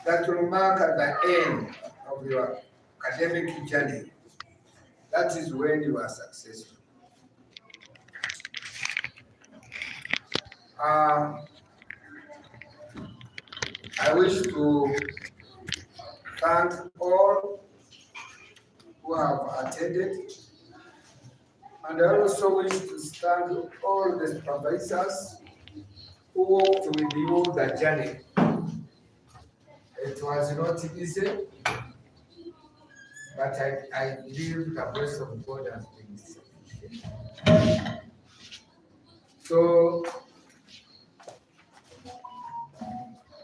that will mark at the end of your academic journey. That is when you are successful. I wish to thank all who have attended, and I also wish to thank all the supervisors who walked with you the journey. It was not easy, but I believe the grace of God has been sufficient. So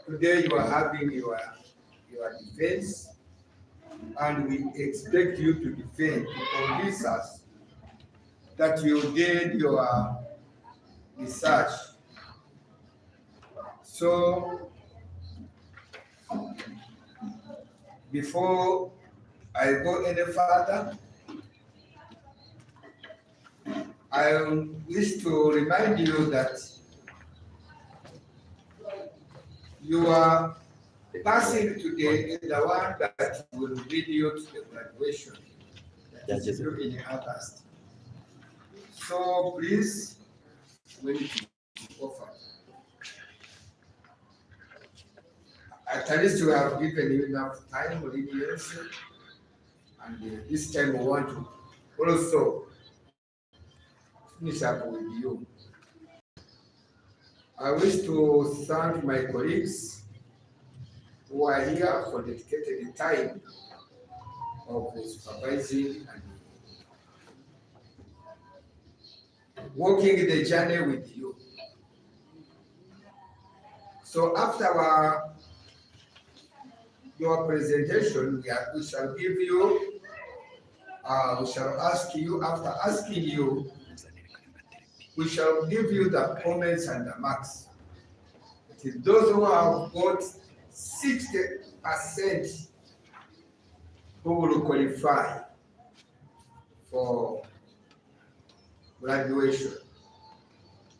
today you are having your defense, and we expect you to defend, to convince us that you did your research. So before I go any further, I wish to remind you that your passing today is the one that will lead you to the graduation that is due in August. So please, when it is offered, at least we have given you enough time, leniency, and this time we want to also finish up with you. I wish to thank my colleagues who are here for dedicated time of supervising and walking the journey with you. So after your presentation, we shall give you, we shall ask you, after asking you, we shall give you the comments and the marks. It is those who have got 60% who will qualify for graduation.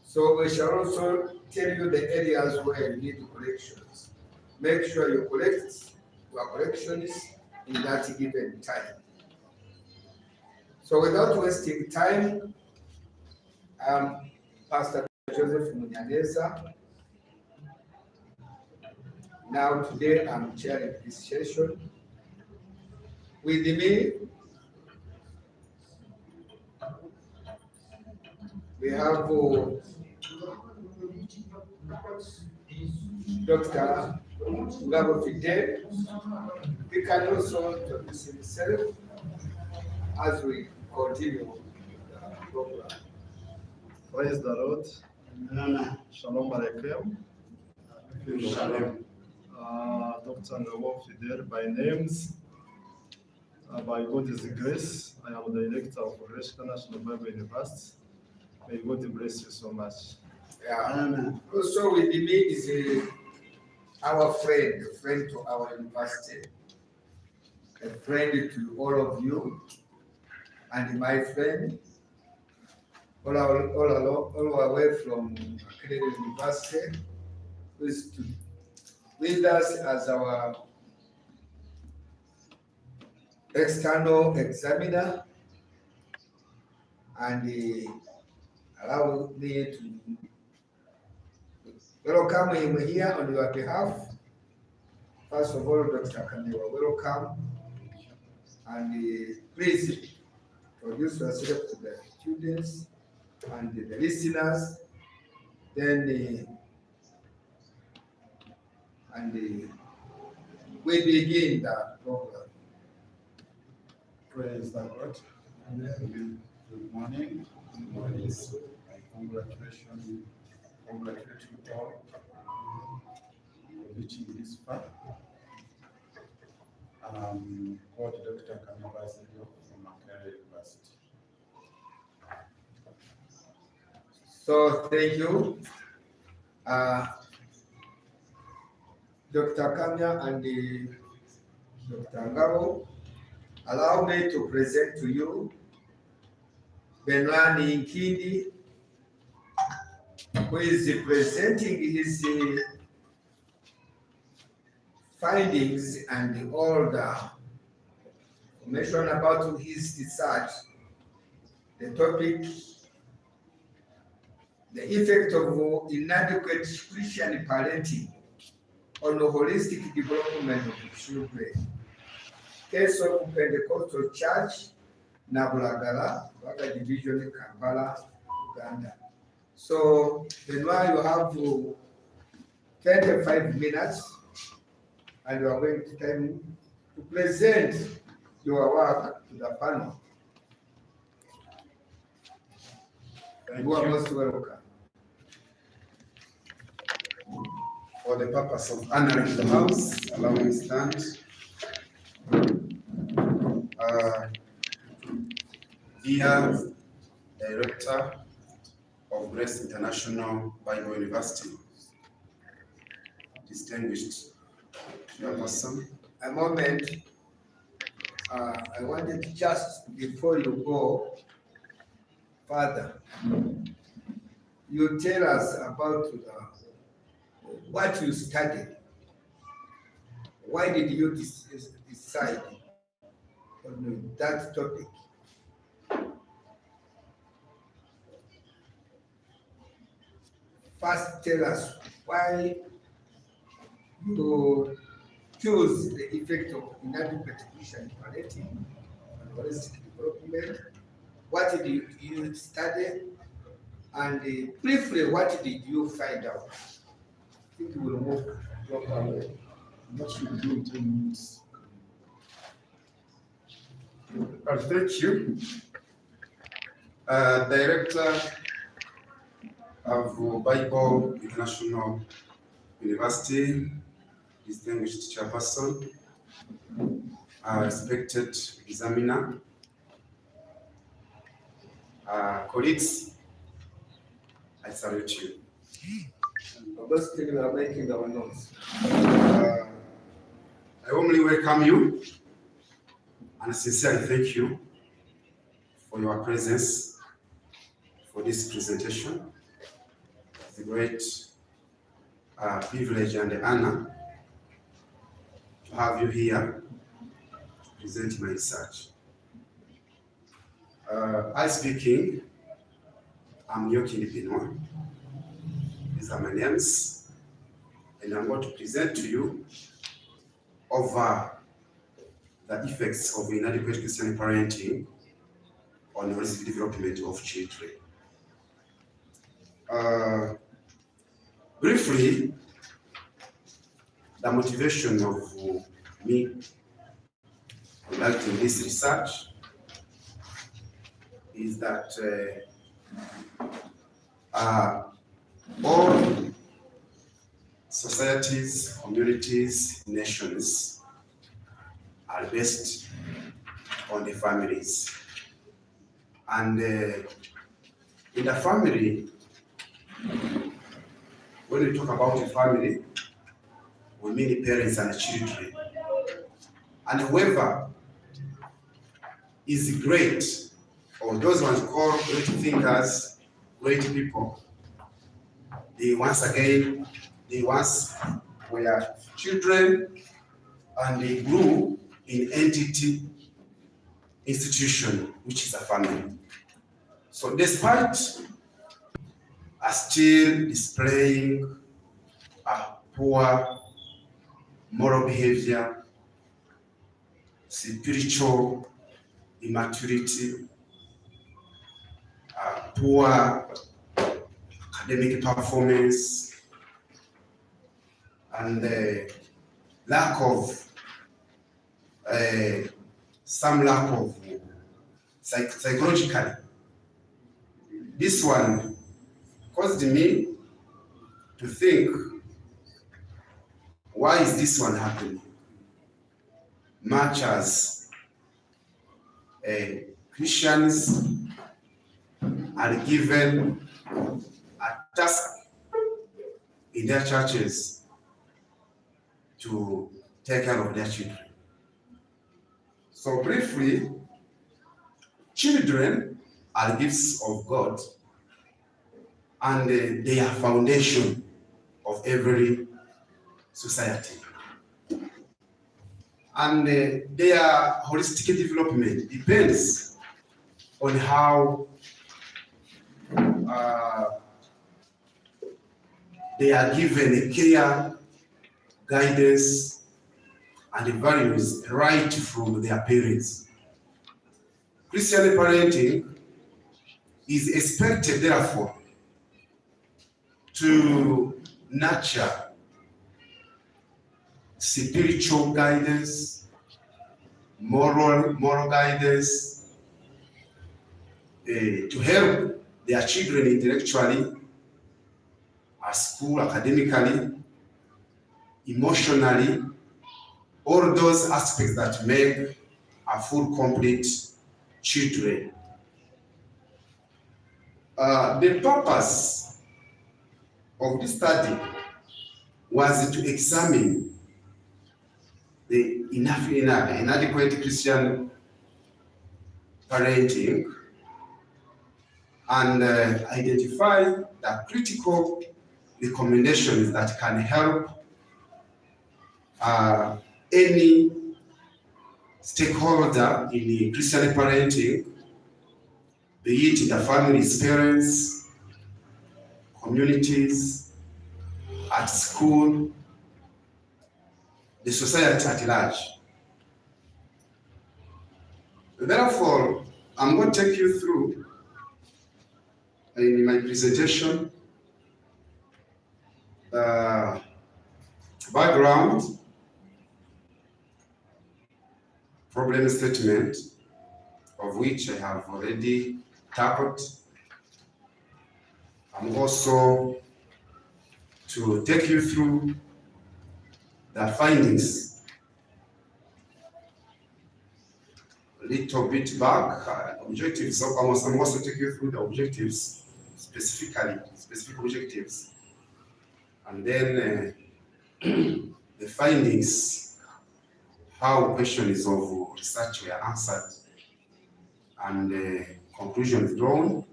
So we shall also tell you the areas where you need corrections. Make sure you correct your corrections in that given time. So without wasting time, Pastor Joseph Munyaneza. Now today I'm chairing this session. With me, we have Dr. Ngabo Fidel. He can also introduce himself as we continue the program. Praise the Lord. Shalom Aleichem. Shalom. Dr. Ngabo Fidel by names. By God's grace, I am the director of Oreshka National Bible University. May God bless you so much. Yeah. Also with me is our friend, a friend to our university, a friend to all of you, and my friend, all the way from Akademi University, who is with us as our external examiner, and allow me to welcome him here on your behalf. First of all, Dr. Kamiwa, welcome, and please introduce yourself to the students and the listeners. Then we begin the program. Praise the Lord. Good morning. Good morning. Congratulations. Congratulate you all for reaching this far. Called Dr. Kamiwa from Makerere University. So thank you. Dr. Kamya and Dr. Ngabo, allow me to present to you Benoit Nkindi, who is presenting his findings and all the information about his research. The topic, the effect of inadequate Christian parenting on the holistic development of children. Case of Pentecostal Church, Nabulagala, Baga Division, Kampala, Uganda. So, Benoit, you have 25 minutes, and you are going to time to present your work to the panel. You are most welcome. For the purpose of honoring the house, allow me to stand. Dear Director of Grace International Bible University, distinguished chairperson. A moment. I wanted just before you go further, you tell us about what you studied. Why did you decide on that topic? First, tell us why you choose the effect of inadequate Christian parenting on holistic development. What did you study? And briefly, what did you find out? I think we will move properly. What should we do in 10 minutes? Thank you. Director of Bible International University, distinguished chairperson, respected examiner, colleagues, I salute you. Those things are making our notes. I warmly welcome you and sincerely thank you for your presence for this presentation. It's a great privilege and honor to have you here to present my research. I speaking, I'm Yoki Benoit. These are my names, and I'm going to present to you over the effects of inadequate Christian parenting on holistic development of children. Briefly, the motivation of me conducting this research is that all societies, communities, nations are based on the families. And in the family, when we talk about a family, we mean parents and children. And whoever is great, or those ones called great thinkers, great people, they once were children, and they grew in entity, institution, which is a family. So despite still displaying a poor moral behavior, spiritual immaturity, poor academic performance, and lack of some lack of psychologically. This one caused me to think, why is this one happening? Much as Christians are given a task in their churches to take care of their children. So briefly, children are gifts of God, and they are foundation of every society. and their holistic development depends on how they are given a care, guidance, and values right from their parents. Christian parenting is expected, therefore, to nurture spiritual guidance, moral guidance, to help their children intellectually, at school, academically, emotionally, all those aspects that make a full, complete children. The purpose of this study was to examine the inadequate Christian parenting and identify the critical recommendations that can help any stakeholder in the Christian parenting, be it the family's parents, communities, at school, the society at large. Therefore, I'm going to take you through in my presentation background, problem statement, of which I have already tackled. I'm also to take you through the findings a little bit back, objectives. So I'm also take you through the objectives, specific objectives, and then the findings, how questions of research were answered, and conclusions drawn.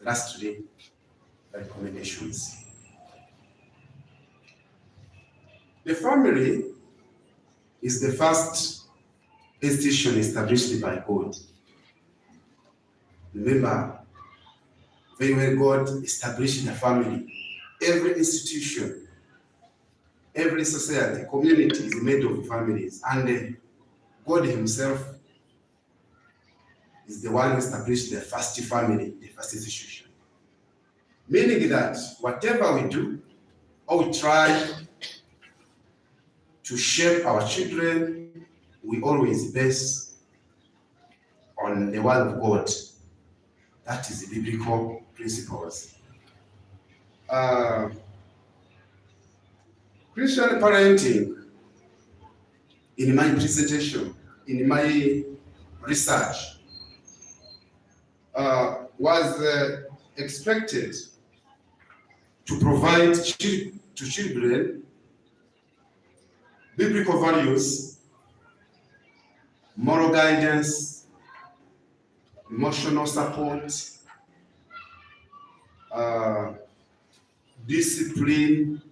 Lastly, the recommendations. The family is the first institution established by God. Remember, very well, God established the family. Every institution, every society, community is made of families, and God Himself is the one who established the first family, the first institution. Meaning that whatever we do, or we try to shape our children, we always base on the word of God. That is the biblical principles. Christian parenting, in my presentation, in my research, was expected to provide to children biblical values, moral guidance, emotional support, discipline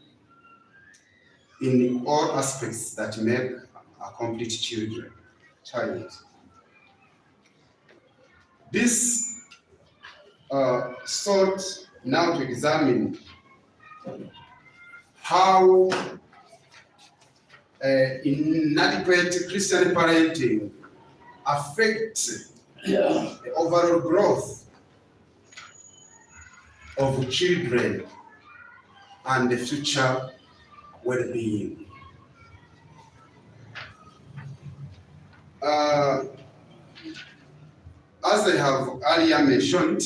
in all aspects that make a complete child. This sought now to examine how inadequate Christian parenting affects the overall growth of children and the future well-being. As I have earlier mentioned,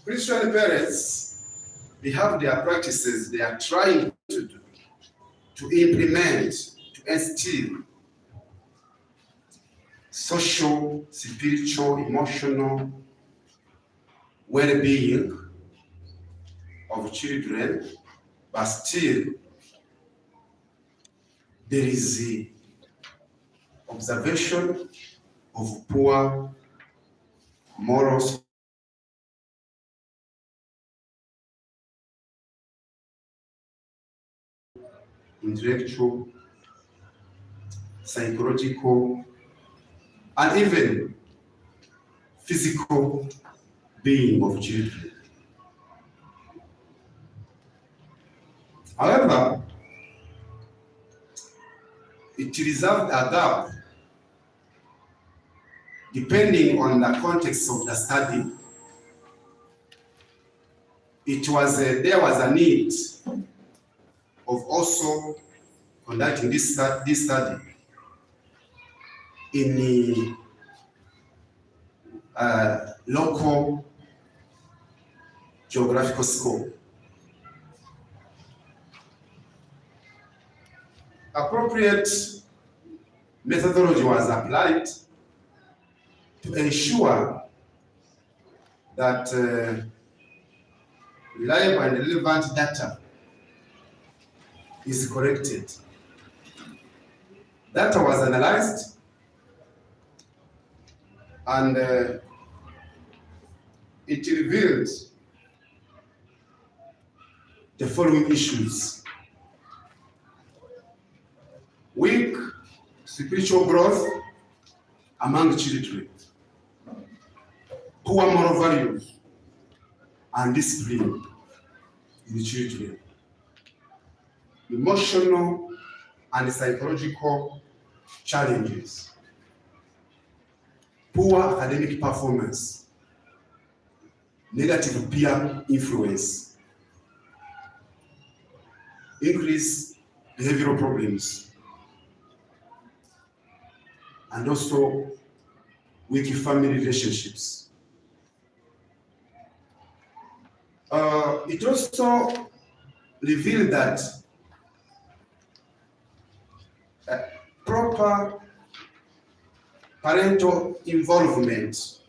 Christian parents, they have their practices they are trying to do, to implement, to instill social, spiritual, emotional well-being of children, but still there is the observation of poor morals, intellectual, psychological, and even physical being of children. However, it reserved a gap depending on the context of the study. There was a need of also conducting this study in the local geographical scope. Appropriate methodology was applied to ensure that reliable and relevant data is corrected. Data was analyzed and it revealed the following issues: weak spiritual growth among children, poor moral values and discipline in the children, emotional and psychological challenges, poor academic performance, negative peer influence, increased behavioral problems, and also weak family relationships. It also revealed that proper parental involvement,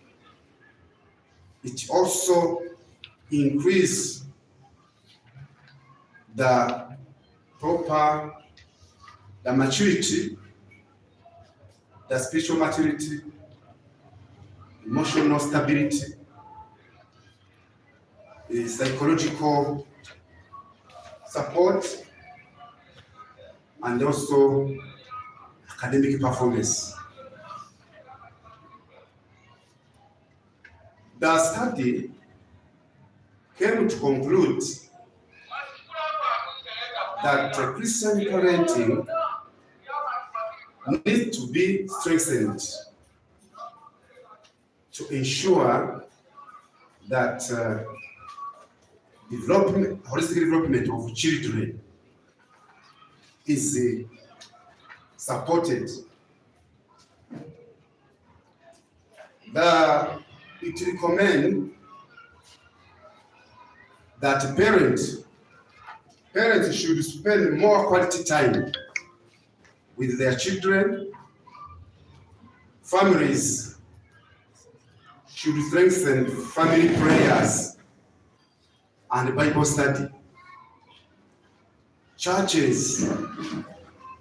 it also increased the maturity, the spiritual maturity, emotional stability, the psychological support, and also academic performance. The study came to conclude that Christian parenting needs to be strengthened to ensure that holistic development of children is supported. It recommends that parents should spend more quality time with their children. Families should strengthen family prayers and Bible study. Churches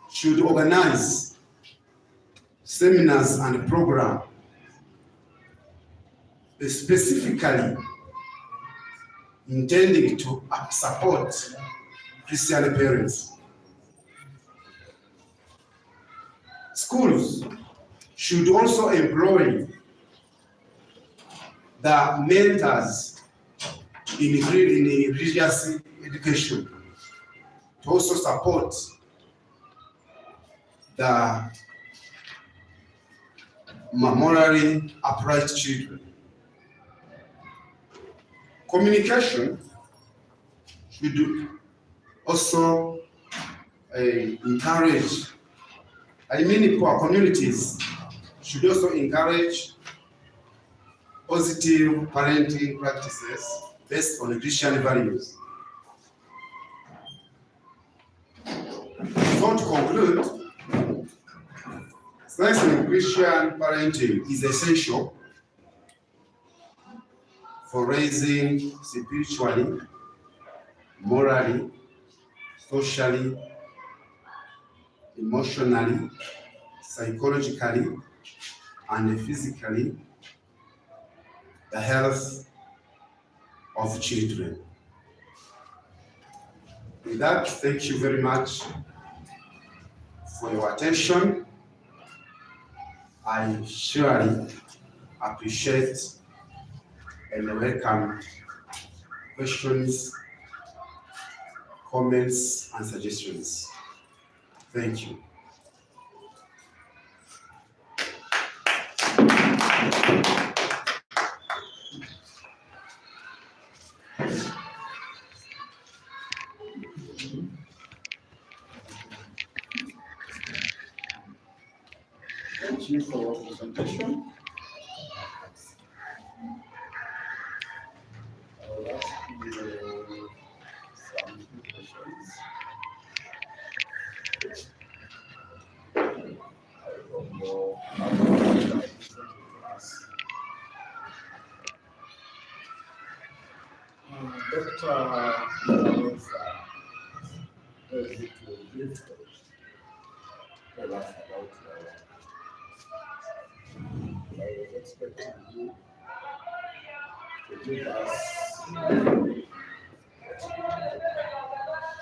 should organize seminars and programs specifically intending to support Christian parents. Schools should also employ the mentors in religious education to also support the morally upright children. Communication should also encourage, poor communities should also encourage positive parenting practices based on Christian values. So to conclude, strengthening Christian parenting is essential for raising spiritually, morally, socially, emotionally, psychologically, and physically the health of children. With that, thank you very much for your attention. I surely appreciate and welcome questions, comments, and suggestions. Thank you. Thank you for your presentation. I will ask you some few questions. I don't know how you are presenting to us. Dr. Alexa, does it briefly tell us about your I was expecting you to give us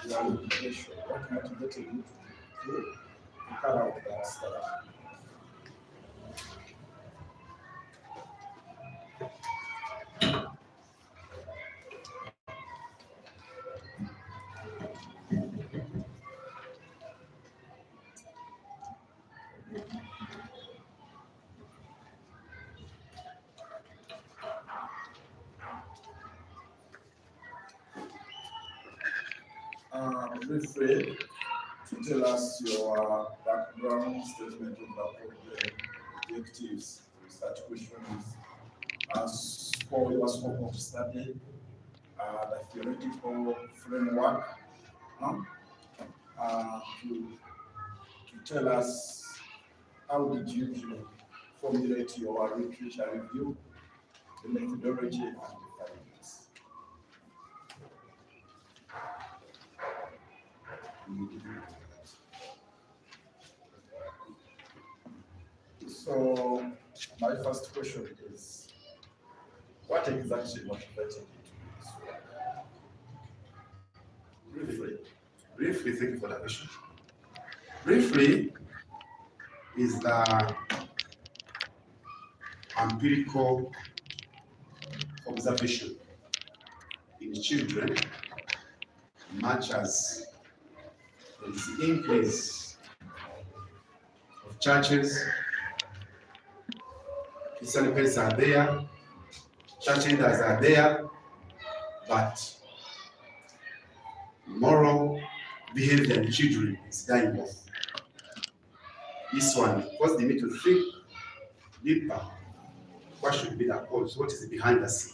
your motivation. What motivated you to carry out that study? Briefly, to tell us your background statement of the objectives, research questions, as for your scope of study, the theoretical framework, to tell us how did you formulate your literature review, the methodology, and the findings. So, my first question is, what exactly motivated you to do this work? Briefly, thank you for that question. Briefly is the empirical observation in children, much as there is increase of churches. Christian parents are there, church leaders are there, but moral behavior in children is dying off. This one, because they need to think deeper. What should be the cause? What is behind the scene?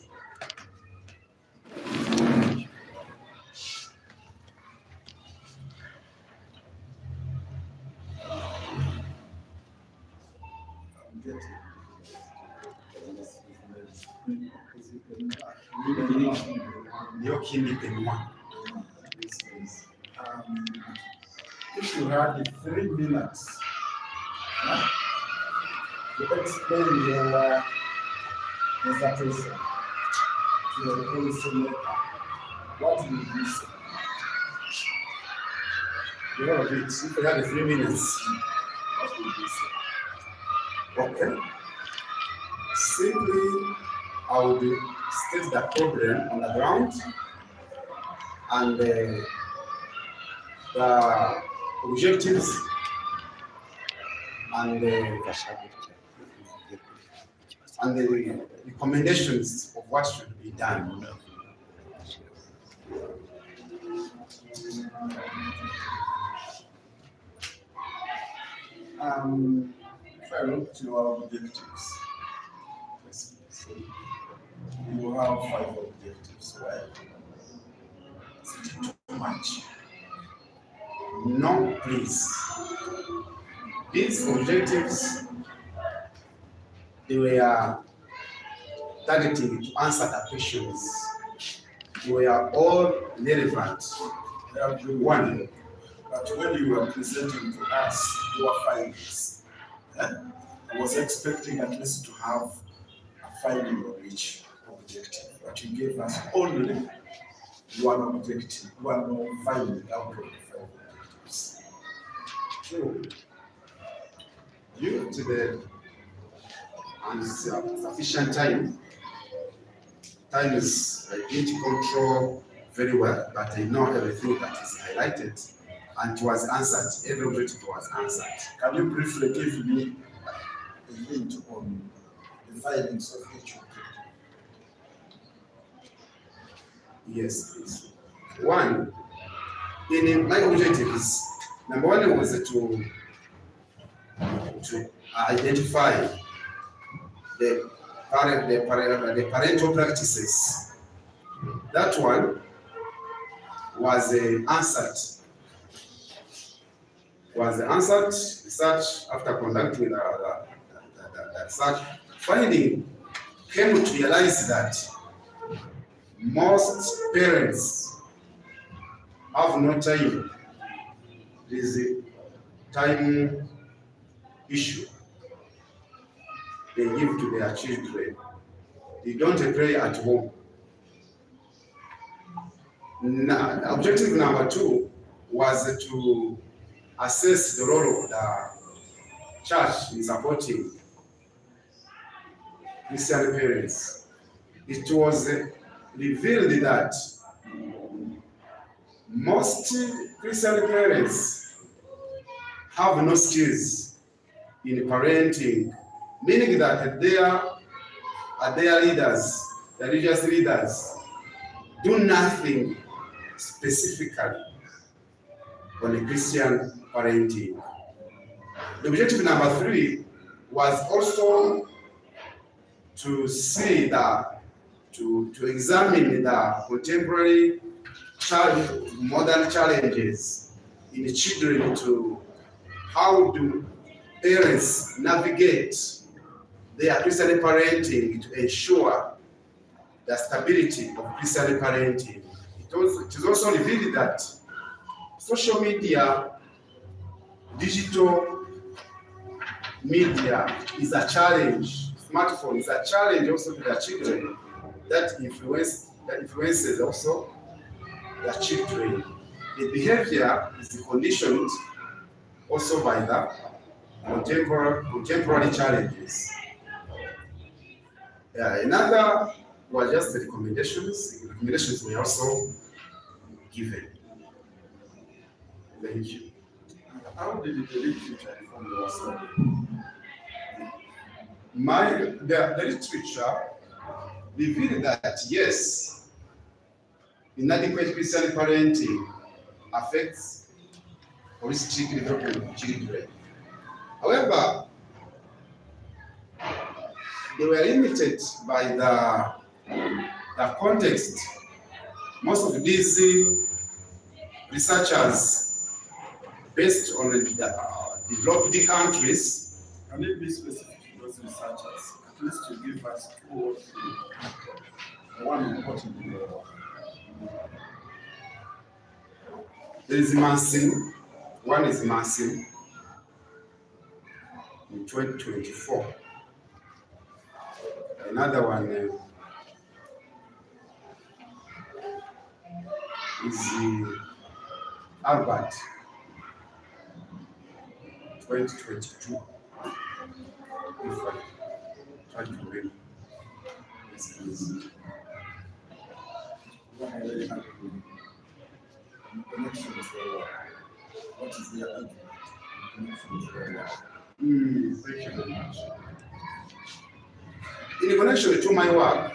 If you had 3 minutes to explain your dissertation to your policymaker, what would you say? You know, if you had 3 minutes, What would you say? okay. Simply, I would state the problem on the ground and the objectives and the recommendations of what should be done. If I look to our objectives, you have 5 objectives, right? Is it too much? No, please. These objectives, they were targeting to answer the questions. They were all relevant. One, But when you were presenting to us your findings, I was expecting at least to have a finding of each objective, but you gave us only one objective, one finding out of the 5 objectives. true. Due to the and sufficient time. Time is I didn't control very well, but I know everything that is highlighted and it was answered. Every objective was answered. Can you briefly give me a hint on the findings of each objective? Yes, please. One, in my objectives, number one was to identify the parental practices. That one was answered. Research after conducting the research, finding came to realize that most parents have no time. There is a time issue they give to their children. They don't pray at home. Now, objective number two was to assess the role of the church in supporting Christian parents. It was revealed that most Christian parents have no skills in parenting, meaning that their leaders, the religious leaders, do nothing specifically on the Christian parenting. The objective number three was also to see to examine the contemporary modern challenges in children, to how do parents navigate their Christian parenting to ensure the stability of Christian parenting. It is also revealed that social media, digital media is a challenge. Smartphone is a challenge also to the children that influences also the children. The behavior is conditioned also by the contemporary challenges. Another were just the recommendations. The recommendations were also given. Thank you. How did the literature inform your study? The literature revealed that yes, inadequate Christian parenting affects holistic development of children. However, they were limited by the context. Most of these researchers, based on the developed countries. Can you be specific to those researchers? At least to give us two or three. The one important. There is Manson. One is Manson in 2024. Another one is Albert 2022. If I try to read this, please. Connection is very well. What is their argument? Connection is very well. Thank you very much. In connection to my work,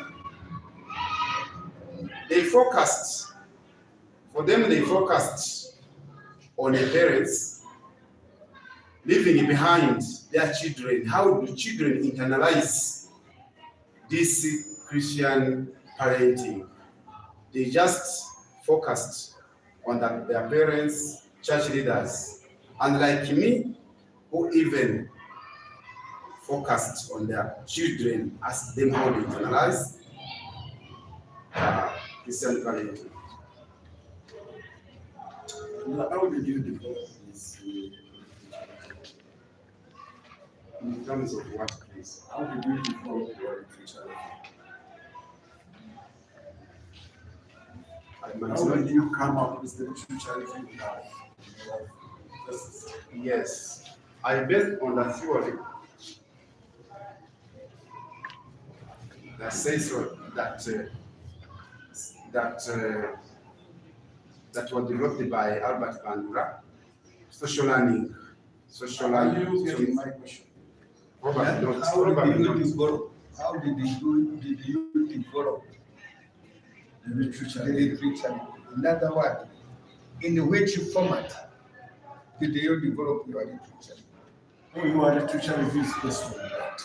they focused on the parents leaving behind their children. How do children internalize this Christian parenting? They just focused on their parents, church leaders, and like me, who even focused on their children, asked them how to internalize Christian parenting. How did you develop this? In terms of what, please? How did you develop your literature? How did you come up with the literature you have? Yes, I based on the theory that says that were developed by Albert Bandura. Social learning. Social Are learning. you getting my question? Probably not. How Probably did you not. develop? How did you develop The literature. the literature? In other words, in which format did you develop your literature? Oh, your literature review is based on that.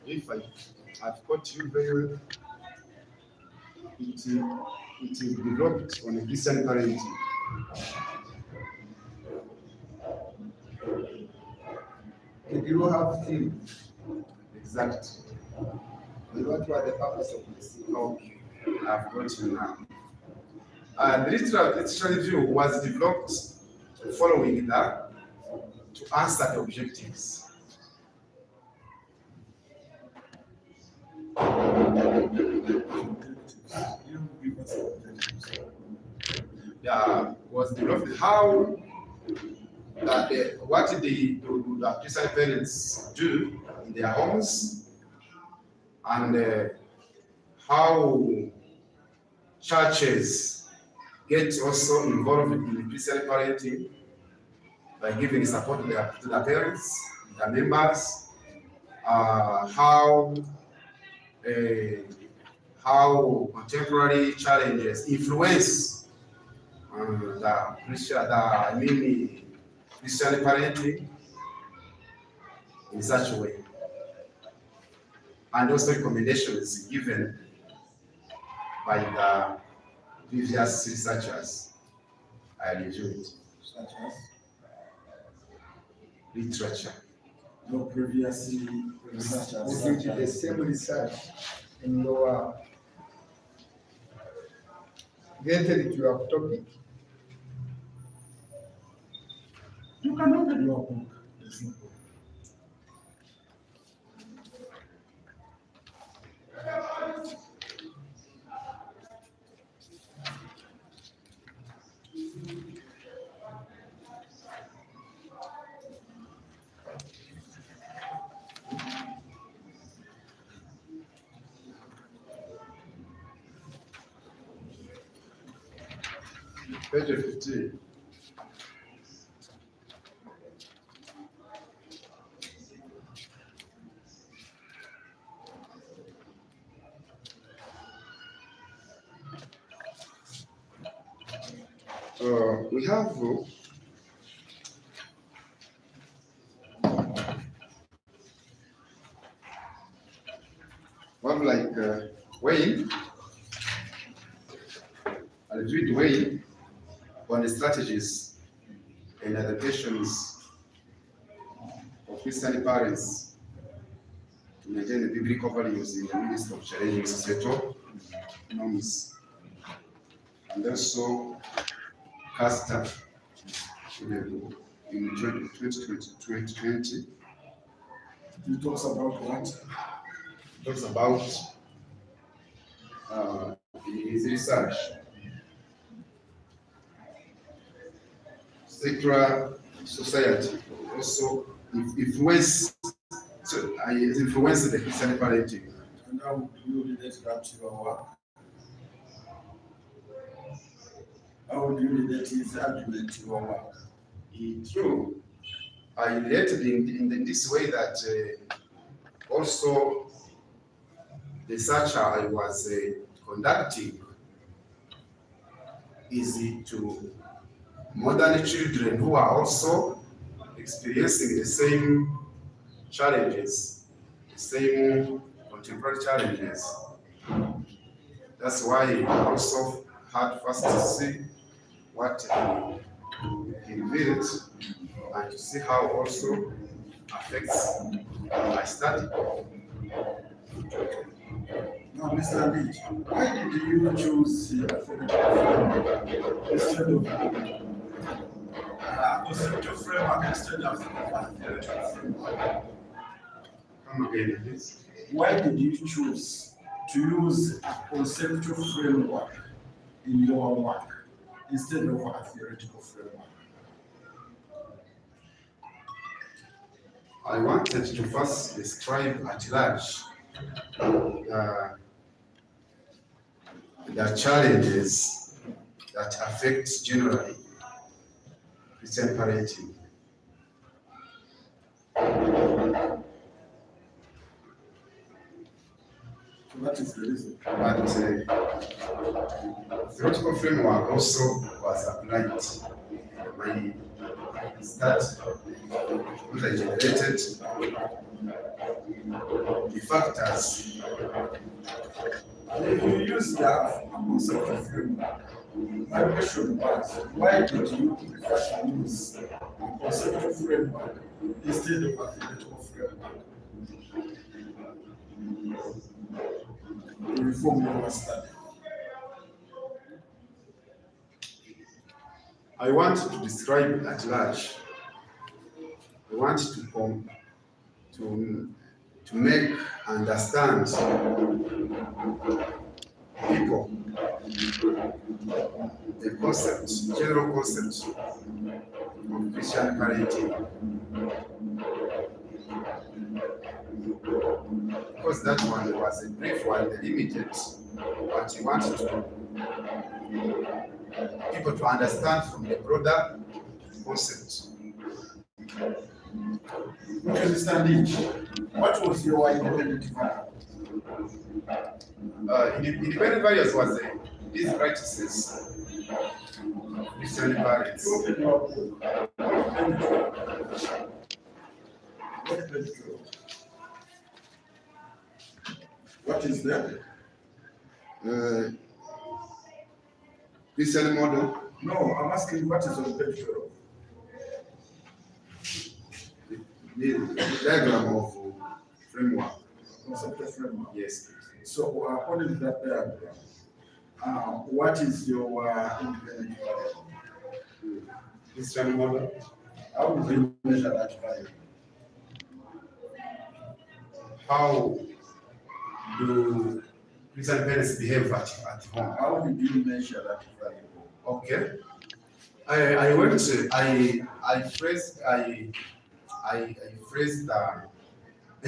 If I've got you very well, it is developed on a Christian parenting. Did you have theme? Exactly. And what was the purpose of this? Okay, I've got you now. The literature review was developed following that to answer the objectives. You give us objectives. Was developed how what did the Christian parents do in their homes, and how churches get also involved in the Christian parenting by giving support to their parents, their members, how contemporary challenges influence the Christian parenting in such a way, and also recommendations given by the previous researchers I reviewed. Such as Literature. your previous researchers. You did the same research in your related to your topic. You can open your book. There's no problem. Page 15. We have one like Wayne. I reviewed Wayne on the strategies and adaptations of Christian parents to maintain the biblical values in the midst of challenging societal norms, and also Castor in 2020. He talks about what? Talks about in his research secular society also influence the Christian parenting. And how do you relate that to your work? How do you relate his argument to your work? True. I related in this way that also the research I was conducting is to modern children who are also experiencing the same challenges, the same contemporary challenges. That's why I also had first to see what he revealed and to see how also affects my study. Now, Mr. Leach, why did you choose instead of conceptual framework instead of theoretical framework? Come again, please. Why did you choose to use a conceptual framework in your work instead of a theoretical framework? I wanted to first describe at large the challenges that affect generally Christian parenting. What is the reason? But theoretical framework also was applied. That generated the factors. You use the concept of framework. My question was, why did you prefer to use the concept of framework instead of a theoretical framework? To reform your study. I want to describe at large. I want to make understand people the concept, general concept of Christian parenting. Because that one was a brief one, limited, but you wanted people to understand from the broader concept. We understand each. What was your independent value? Independent values was these practices, Christian parents. What is that? Christian model. No, I'm asking what is on page 12? The diagram of framework. Concept of framework. Yes. So according to that diagram, what is your independent value? Christian model. How do you measure that value? How do Christian parents behave at home? How did you measure that value? Okay. I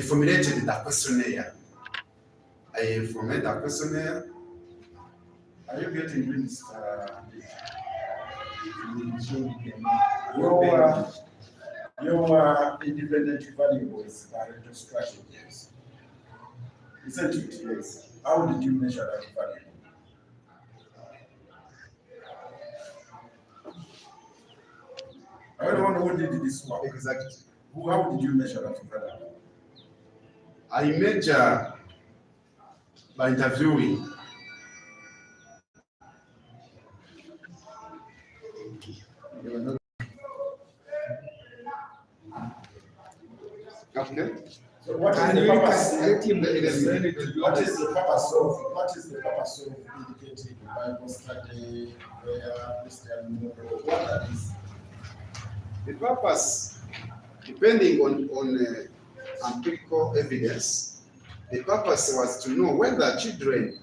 formulated the questionnaire. I formulated the questionnaire. Are you getting this? Your independent variables parental strategies. Isn't it? Yes. How did you measure that value? I don't know who did this work. Exactly. How did you measure that value? I measure by interviewing. Okay. So what is Can the you purpose? calculate him the What is the purpose of indicating Bible study, prayer, Christian model? What that is? The purpose, depending on empirical evidence, the purpose was to know whether children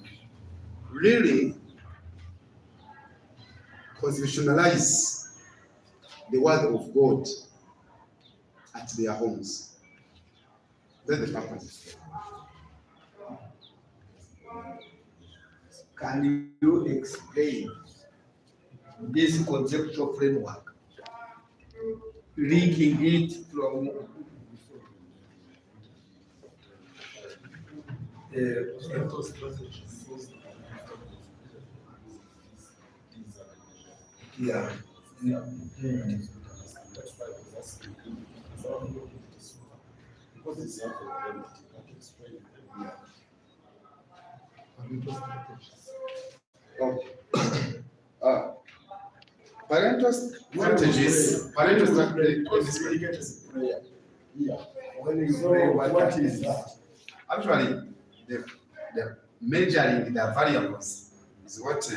really constitutionalize the word of God at their homes. That's the purpose. Can you explain this conceptual framework, linking it from yeah. Parental strategies. Parental strategies. Prayer. Yeah. When you So pray, what is that? Actually, the measuring the variables is what I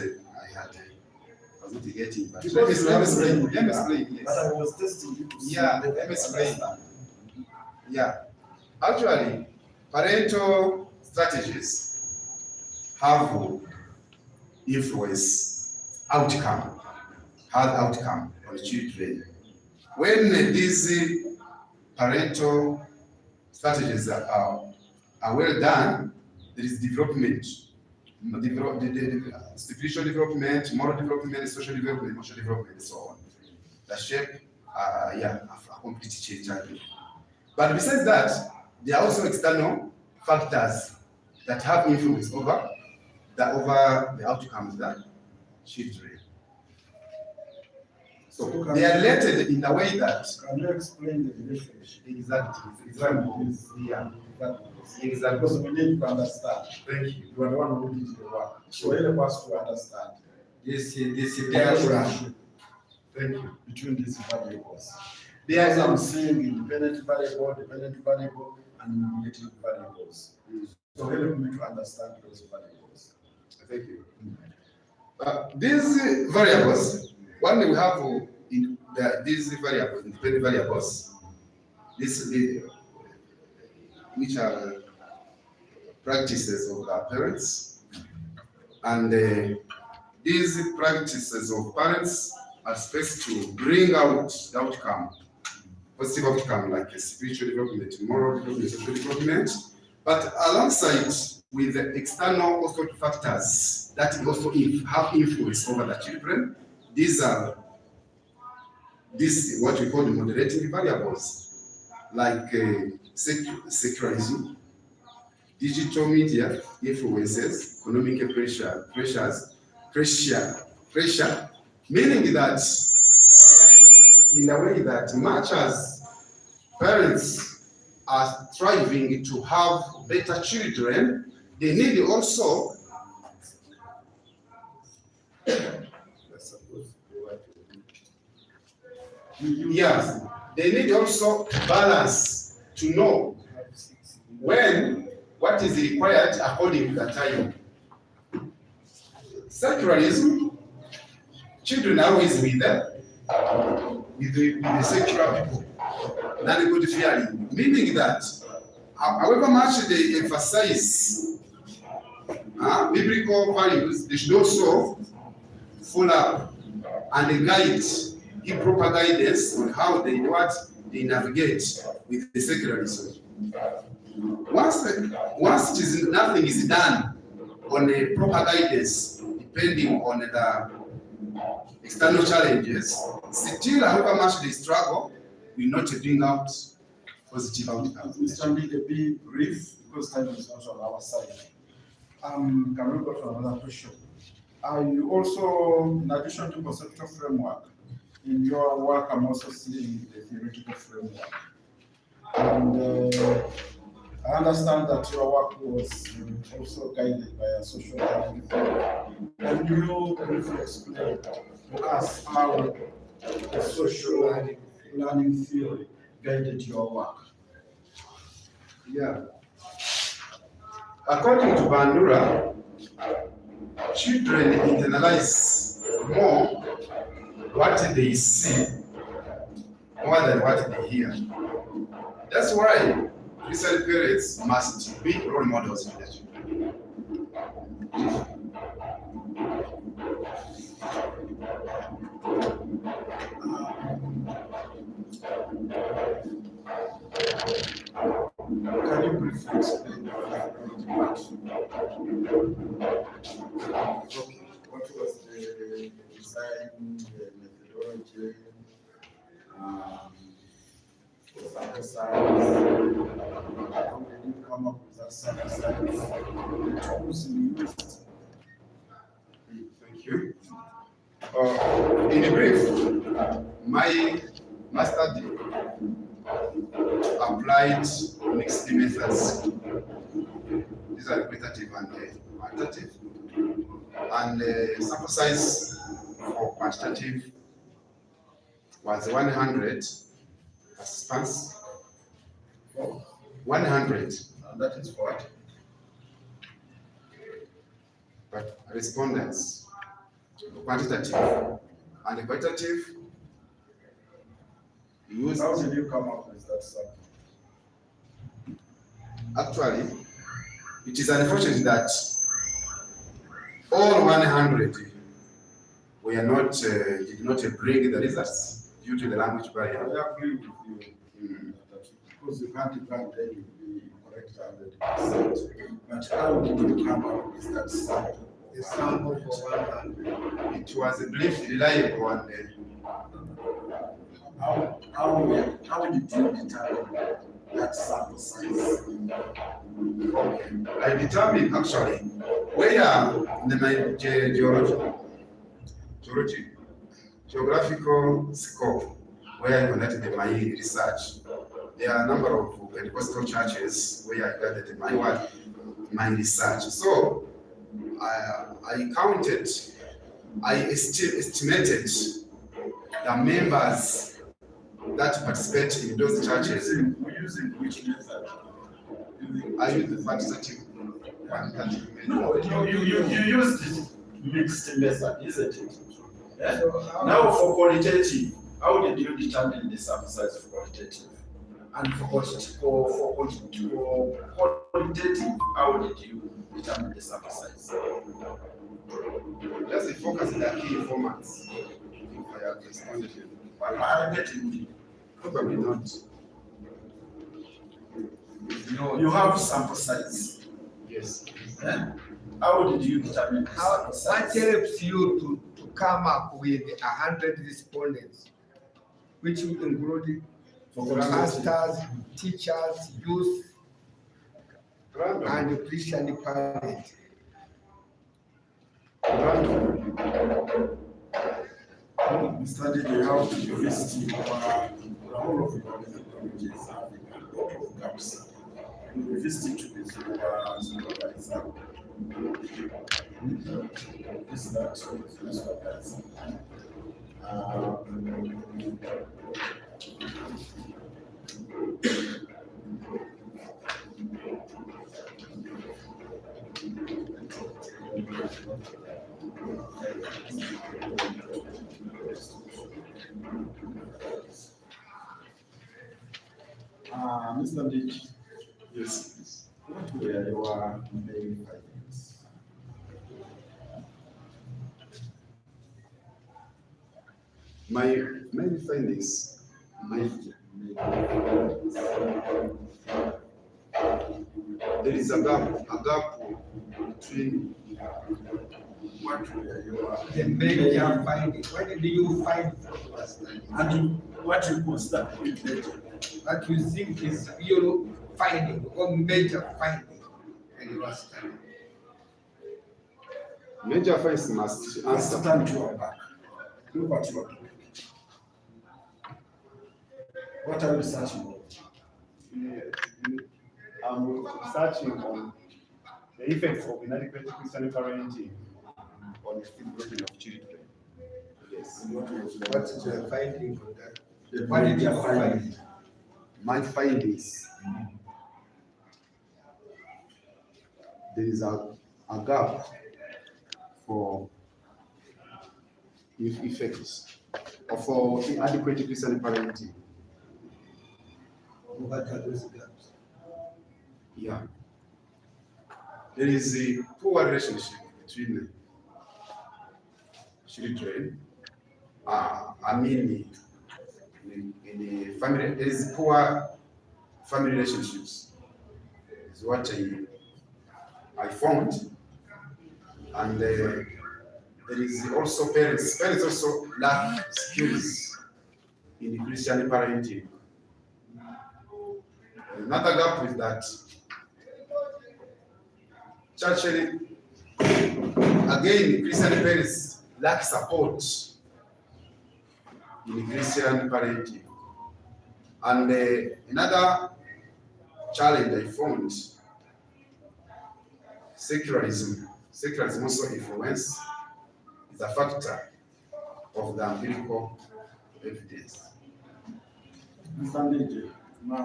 was not getting. But let me explain. But I was testing you to see. Yeah, let me explain. Yeah. Actually, parental strategies have influence outcome on children. When these parental strategies are well done, there is development, spiritual development, moral development, social development, emotional development, and so on. The shape, a complete change. But besides that, there are also external factors that have influence over the outcomes that children. So they are related in a way that. Can you explain the relationship? Exactly. Yeah. Exactly. Because we need to understand. Thank you. You are the one who did the work. So help us to understand This the diagram. relationship Thank you. between these variables. There Because are I'm seeing independent variable, dependent variable, and relative variables. So help me to understand those variables. Thank you. These variables, one we have in these variables, independent variables, which are practices of our parents, and these practices of parents are supposed to bring out the outcome, positive outcome, like a spiritual development, moral development, social development, but alongside with the external also factors that also have influence over the children. These are what we call the moderating variables, like secularism, digital media influences, economic pressure, meaning that in a way that much as parents are striving to have better children, they need also they need also balance to know when what is required according to the time. Secularism, children are always with the secular people, non-good fearing, meaning that however much they emphasize biblical values, they should also follow and guide, give proper guidance on how they navigate with the secularism. Once nothing is done on a proper guidance, depending on the external challenges, still however much they struggle, will not bring out positive outcomes. Mr. Mbide, be brief because time is not on our side. Can we go to another question? You also, in addition to conceptual framework, in your work, I'm also seeing the theoretical framework. And I understand that your work was also guided by a social learning theory. Can you briefly explain to us how the social learning theory guided your work? Yeah. According to Bandura, children internalize more what they see more than what they hear. That's why Christian parents must be role models for their children. Can you briefly explain what was the design, the methodology, sample size? How did you come up with that sample size? The tools you used? Thank you. In brief, my master degree applied mixed methods. These are quantitative and quantitative. And the sample size for quantitative was 100 participants. 100. And that is what? But respondents, quantitative and the quantitative. How did you come up with that sample? Actually, it is unfortunate that all 100 we are not did not bring the results due to the language barrier. I agree with you. That Because you can't grant any the correct 100%. But how did you come up with that sample? The sample for 100. It was a belief reliable and How did you determine that sample size? I determined actually where the geographical scope where I conducted my research. There are a number of Pentecostal churches where I conducted my research. So I counted, I estimated the members that participate in those churches. Using which method? I use the quantitative method. No, you used mixed method, isn't it? Yeah? Now for qualitative, how did you determine the sample size for qualitative? And for qualitative, how did you determine the sample size? Just focus on the key formats. If I have responded, I'm getting probably not. No, you have sample size. Yes. Yeah? How did you determine the sample what size? helps you to come up with 100 respondents, which will include pastors, teachers, youth, Random. and Christian parents? Mr. DJ, you have to be visiting the whole of your communities having a lot of gaps. You will visit to be supervisor. This is not supervisor. Mr. Dick, Yes. what were your main findings? My main findings, there is a gap between What were your The major finding. What did you find? and what you consider major? What you think is your finding or major finding in your study? major findings must answer. Stand to your back. Look at your back. What are you searching for? I'm researching on the effects of inadequate Christian parenting on the development of children. Yes. What is your finding on that? The What did you major find? finding. My findings, there is a gap for effects or for inadequate Christian parenting. What are those gaps? Yeah. There is a poor relationship between children. In the family, there is poor family relationships. Is what I found, and there is also parents. Parents also lack skills in Christian parenting. Another gap is that church, again, Christian parents lack support in Christian parenting. And another challenge I found, secularism. Secularism also influence is a factor of the empirical evidence. Mr. Ndije, my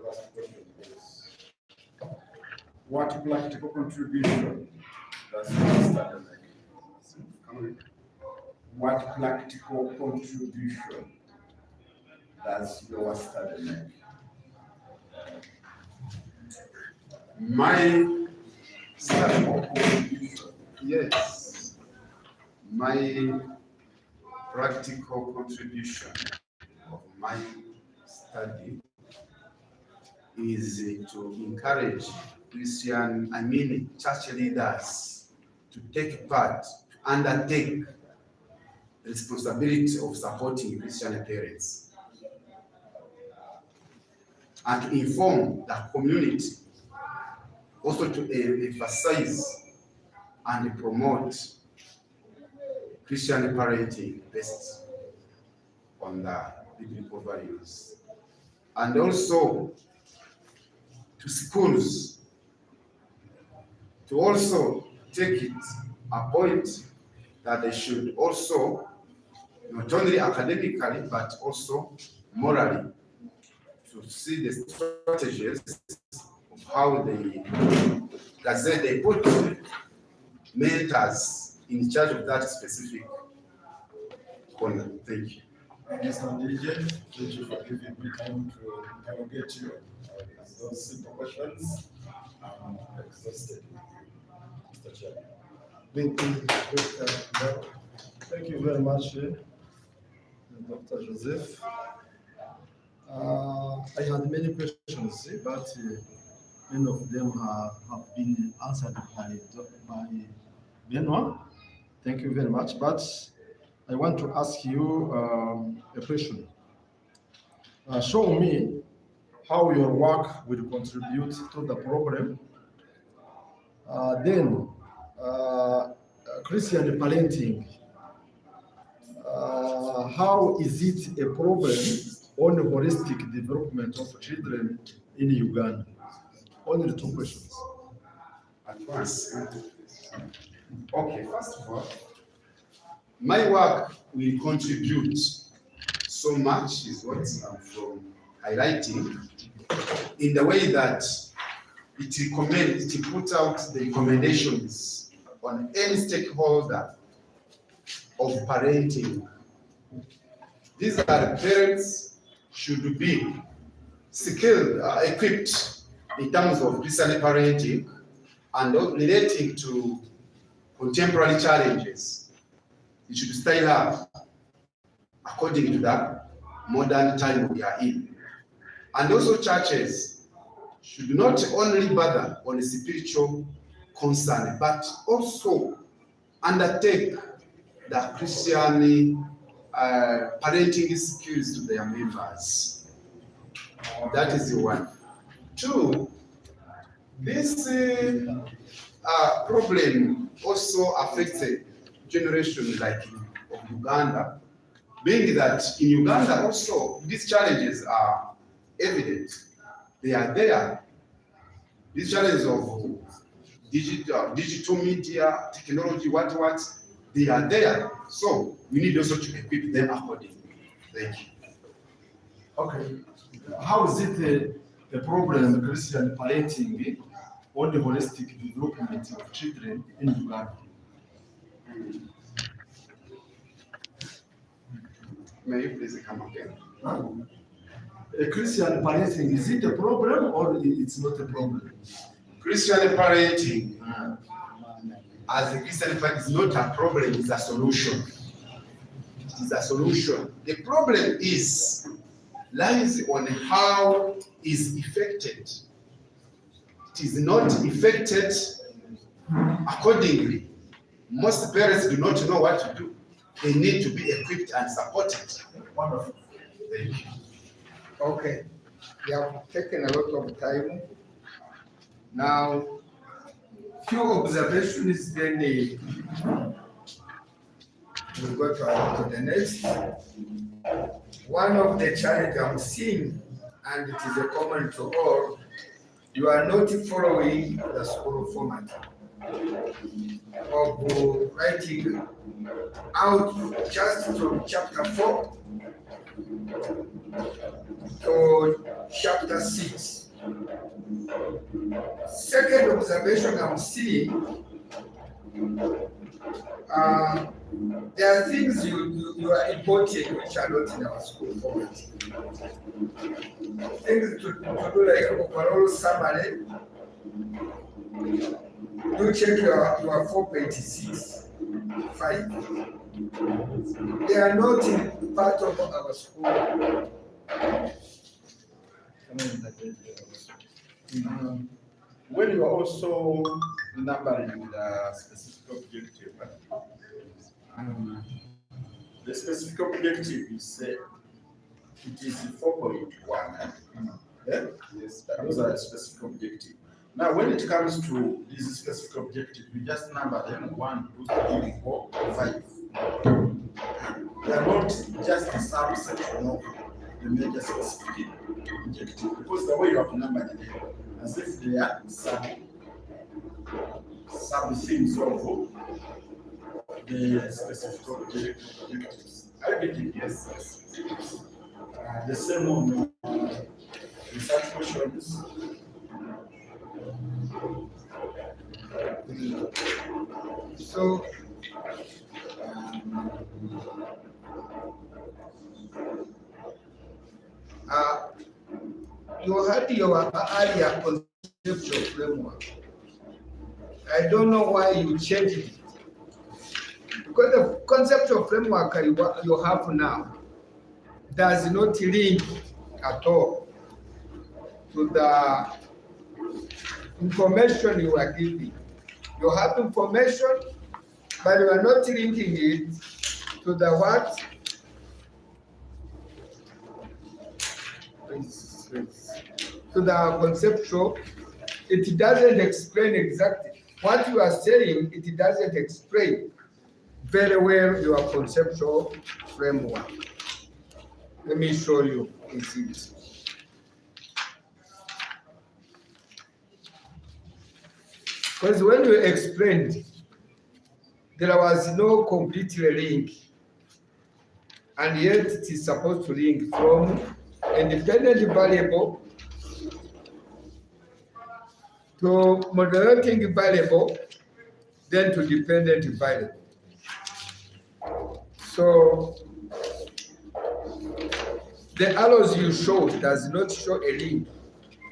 last question is, what practical contribution does your study make? What practical contribution does your study make? My Practical contribution. yes, my practical contribution of my study is to encourage church leaders to take part, to undertake the responsibility of supporting Christian parents, and to inform the community, also to emphasize and promote Christian parenting based on the biblical values, and also to schools to also take it a point that they should also, not only academically, but also morally, to see the strategies of how they put mentors in charge of that specific corner. Thank you. Mr. DJ, thank you for giving me time to interrogate you. Those simple questions, I'm exhausted. Mr. Chairman. Thank you very much, Dr. Joseph. I had many questions, but many of them have been answered by Benoit. Thank you very much. But I want to ask you a question. Show me how your work will contribute to the problem. Then, Christian parenting. How is it a problem on the holistic development of children in Uganda? Only 2 questions. At once. Okay, first of all, my work will contribute so much, is what I'm from highlighting, in the way that it puts out the recommendations on any stakeholder of parenting. These are parents should be skilled, equipped in terms of Christian parenting and relating to contemporary challenges. It should style up according to the modern time we are in. And also churches should not only bother on a spiritual concern, but also undertake the Christian parenting skills to their members. That is the one. 2, this problem also affects a generation like of Uganda, being that in Uganda also these challenges are evident. They are there. These challenges of digital media, technology, what, they are there. So we need also to equip them accordingly. Thank you. Okay. How is it a problem Christian parenting on the holistic development of children in Uganda? May you please come again? A Christian parenting, is it a problem or it's not a problem? Christian parenting, as a Christian parent, is not a problem, it's a solution. It is a solution. The problem lies on how is affected. It is not affected accordingly. Most parents do not know what to do. They need to be equipped and supported. Wonderful. Thank you. Okay, we have taken a lot of time. Now, few observations, then we'll go to the next. One of the challenges I'm seeing, and it is a common to all, you are not following the school format of writing out just from chapter 4 to chapter 6. Second observation I'm seeing, there are things you are importing which are not in our school format. Things to do like overall summary. Do check your 4.6, 5. They are not in part of our school. When you are also numbering the specific objective, the specific objective is it is 4.1. Yeah? Yes, those are the specific objective. Now, when it comes to this specific objective, we just number them 1, 2, 3, 4, 5. They are not just a subsection of the major specific objective, because the way you have numbered them, as if they are sub-themes of the specific objectives. I believe yes. The same on research questions. So, you had your earlier conceptual framework. I don't know why you changed it. Because the conceptual framework you have now does not link at all to the information you are giving. You have information, but you are not linking it to the what? To the conceptual. It doesn't explain exactly what you are saying. It doesn't explain very well your conceptual framework. Let me show you. Because when you explained, there was no complete link, and yet it is supposed to link from independent variable to moderating variable, then to dependent variable. So the arrows you show does not show a link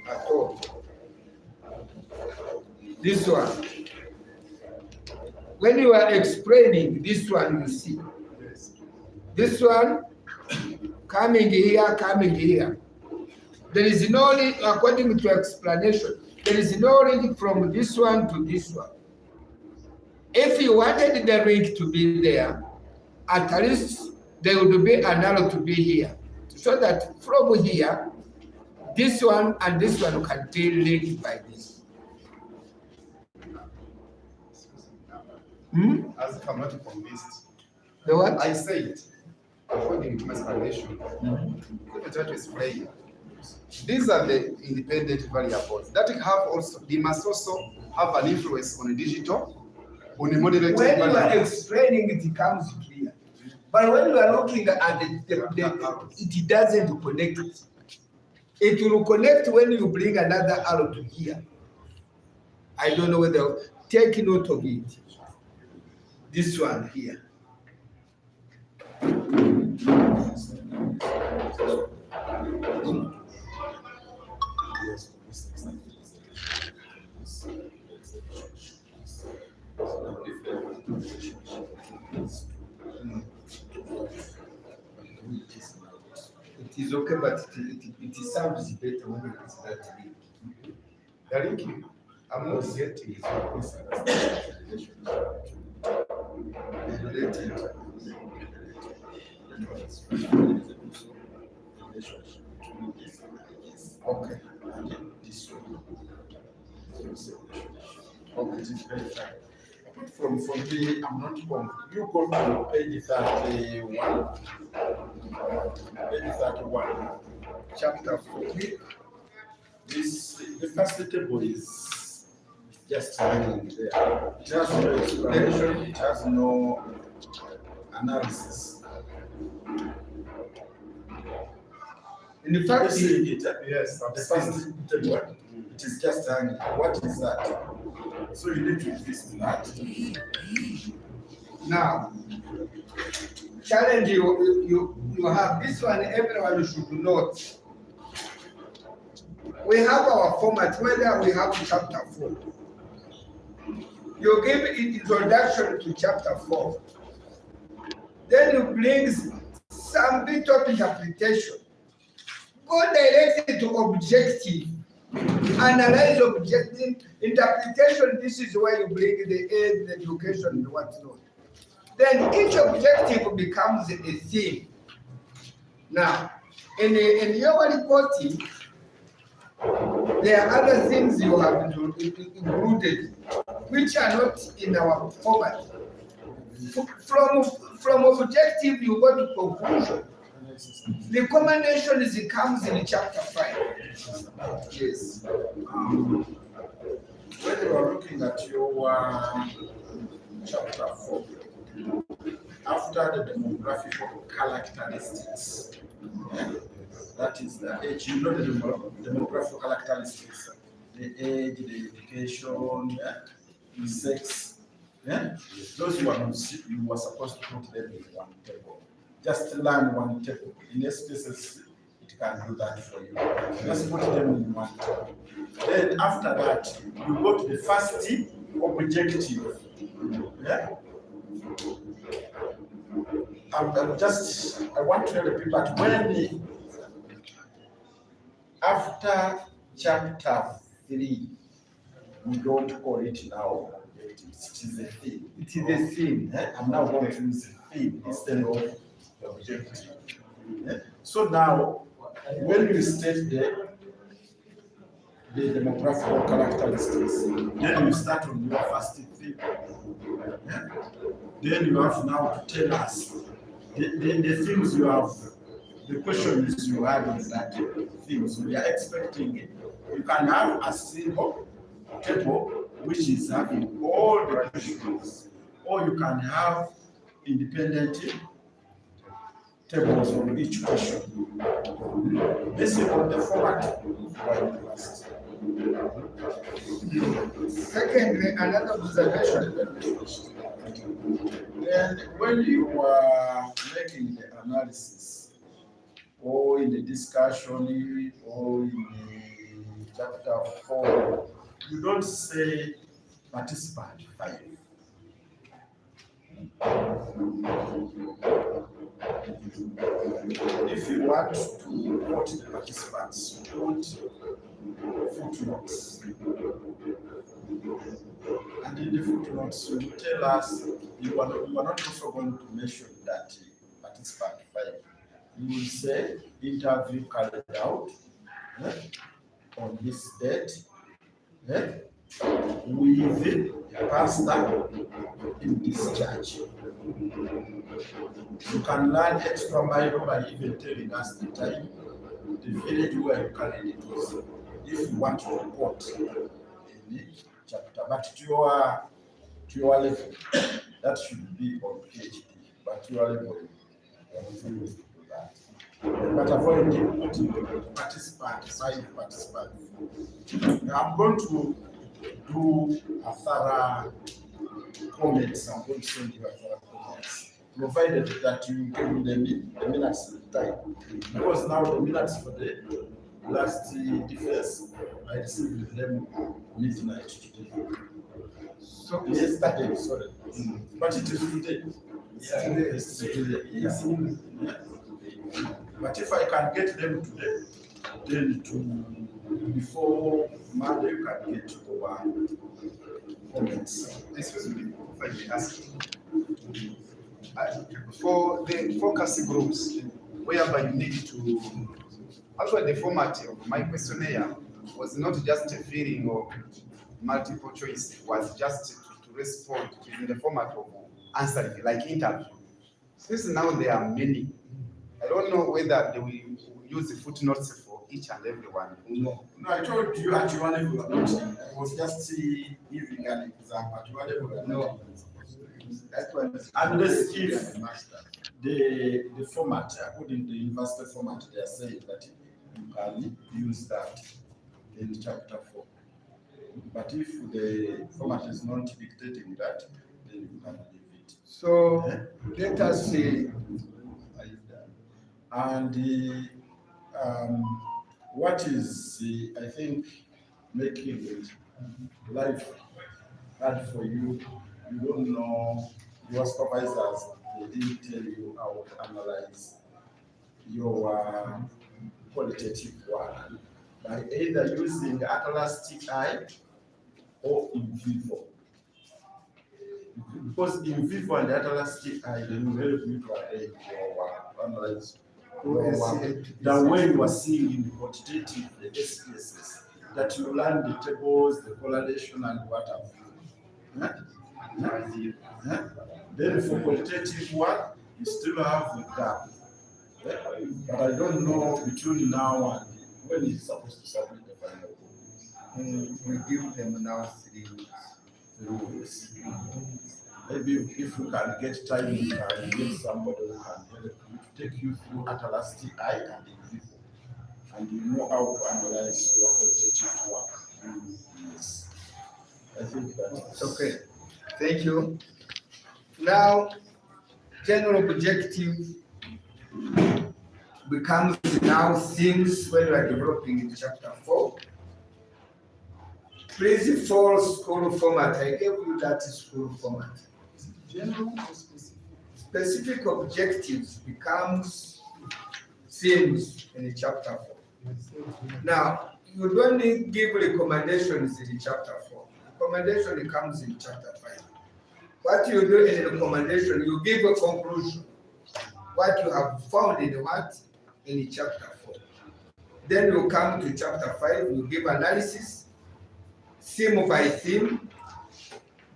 at all. This one, when you are explaining this one, you see this one coming here. There is no link, according to explanation, there is no link from this one to this one. If you wanted the link to be there, at least there would be an arrow to be here, so that from here, this one and this one can be linked by this. As if I'm not convinced. The what? I said, according to my explanation, let me try to explain. These are the independent variables that have also, they must also have an influence on the digital, on the moderated When you are variable. explaining, it comes clear. But when you are looking at it doesn't connect. It will connect when you bring another arrow to here. I don't know whether, take note of it. This one here. It is okay, but it sounds better when it is that link. The link, I'm not getting Okay. Okay, it is very fine. From the, I'm not from, you go to page 31. Page 31. Chapter 4. This, the first table is just hanging there. It has no explanation, it has no analysis. In fact, Yes, the first table, it is just hanging. What is that? So you need to list that. now, challenge you have this one, everyone should note. We have our format, whether we have chapter 4. You give introduction to chapter 4. Then you bring some bit of interpretation. Go directly to objective. Analyze objective interpretation. This is where you bring the aid, the education, and whatnot. Then each objective becomes a theme. Now, in your reporting, there are other things you have included, which are not in our format. From objective, you go to conclusion. The recommendations comes in chapter 5. Yes. When you are looking at your chapter 4, after the demographic characteristics, that is the age, you know the demographic characteristics, the age, the education, the sex, those you are supposed to put them in one table. Just learn one table. In SPSS, it can do that for you. Just put them in one table. Then after that, you go to the first objective. I want to repeat that when after chapter 3, we don't call it now objectives. It is a theme. It is a theme. I'm now going to use a theme instead of the objective. So now, when you state the demographic characteristics, then you start on your first theme. Then you have now to tell us the things you have, the questions you have in that things. We are expecting it. You can have a single table which is having all the questions, or you can have independent tables on each question. This is on the format Secondly, another observation. Then when you are making the analysis, or in the discussion, or in the chapter 4, you don't say participant 5. If you want to quote the participants, quote footnotes. And in the footnotes, you tell us you are not also going to mention that participant 5. You will say interview carried out on this date with a pastor in this church. You can learn extra Bible by even telling us the time, the village where you carried it was, if you want to report in the chapter. But to your level, that should be on PhD. But to your level, you will do that. But avoiding participant, 5 participants. I'm going to do a thorough comments. I'm going to send you a thorough comments, provided that you give me the minutes time. Because now the minutes for the last defense, I received them midnight today. So yesterday, sorry. But it is today. It's today. Yeah. But if I can get them today, then before Monday you can get our comments. Excuse me, if I may ask. For the focus groups, whereby you need to, actually the format of my questionnaire was not just a feeling of multiple choice, it was just to respond in the format of answering, like interview. Since now there are many, I don't know whether they will use the footnotes for each and every one. No, I told you at your level, I was just giving an example. At your level, no. Unless if the format, according to the university format, they are saying that you can use that in chapter 4. But if the format is not dictating that, then you can leave it. So let us see. And what is, I think, making life hard for you, you don't know, your supervisors, they didn't tell you how to analyze your qualitative work. by either using Atlas TI or in vivo. Because in vivo and Atlas TI, they will help you to analyze your work. The way you are seeing in the quantitative, the SPSS, that you learn the tables, the correlation, and what have you. Then for qualitative work, you still have the gap. But I don't know between now and when it's supposed to submit the final. We give them now 3 weeks. Maybe if you can get time, you can get somebody who can help you to take you through Atlas TI and in vivo, and you know how to analyze your qualitative work. Yes. I think that's Okay. Thank you. Now, general objective becomes now themes when we are developing in chapter 4. Please follow school format. I gave you that school format. General or specific? Specific objectives becomes themes in chapter 4. Now, you don't need give recommendations in chapter 4. Recommendation comes in chapter 5. What you do in recommendation, you give a conclusion. What you have found in what? In chapter 4. Then you come to chapter 5, you give analysis, theme by theme.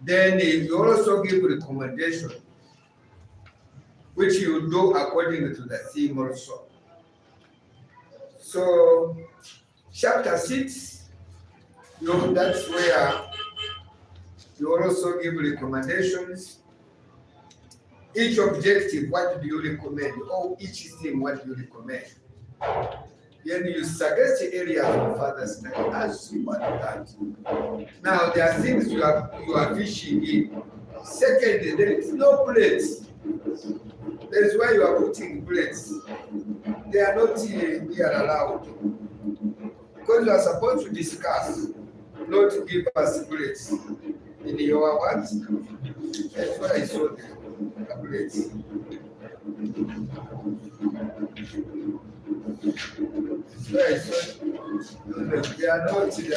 Then you also give recommendation, which you do according to the theme also. So, chapter 6, that's where you also give recommendations. Each objective, what do you recommend? Or each theme, what do you recommend? Then you suggest areas of further study as you want that. Now there are things you are fishing in. Secondly, there is no plates. That is why you are putting plates. They are not here allowed. Because you are supposed to discuss, not to give us plates. In your what? That's why I saw the plates. Right. They are not. Each.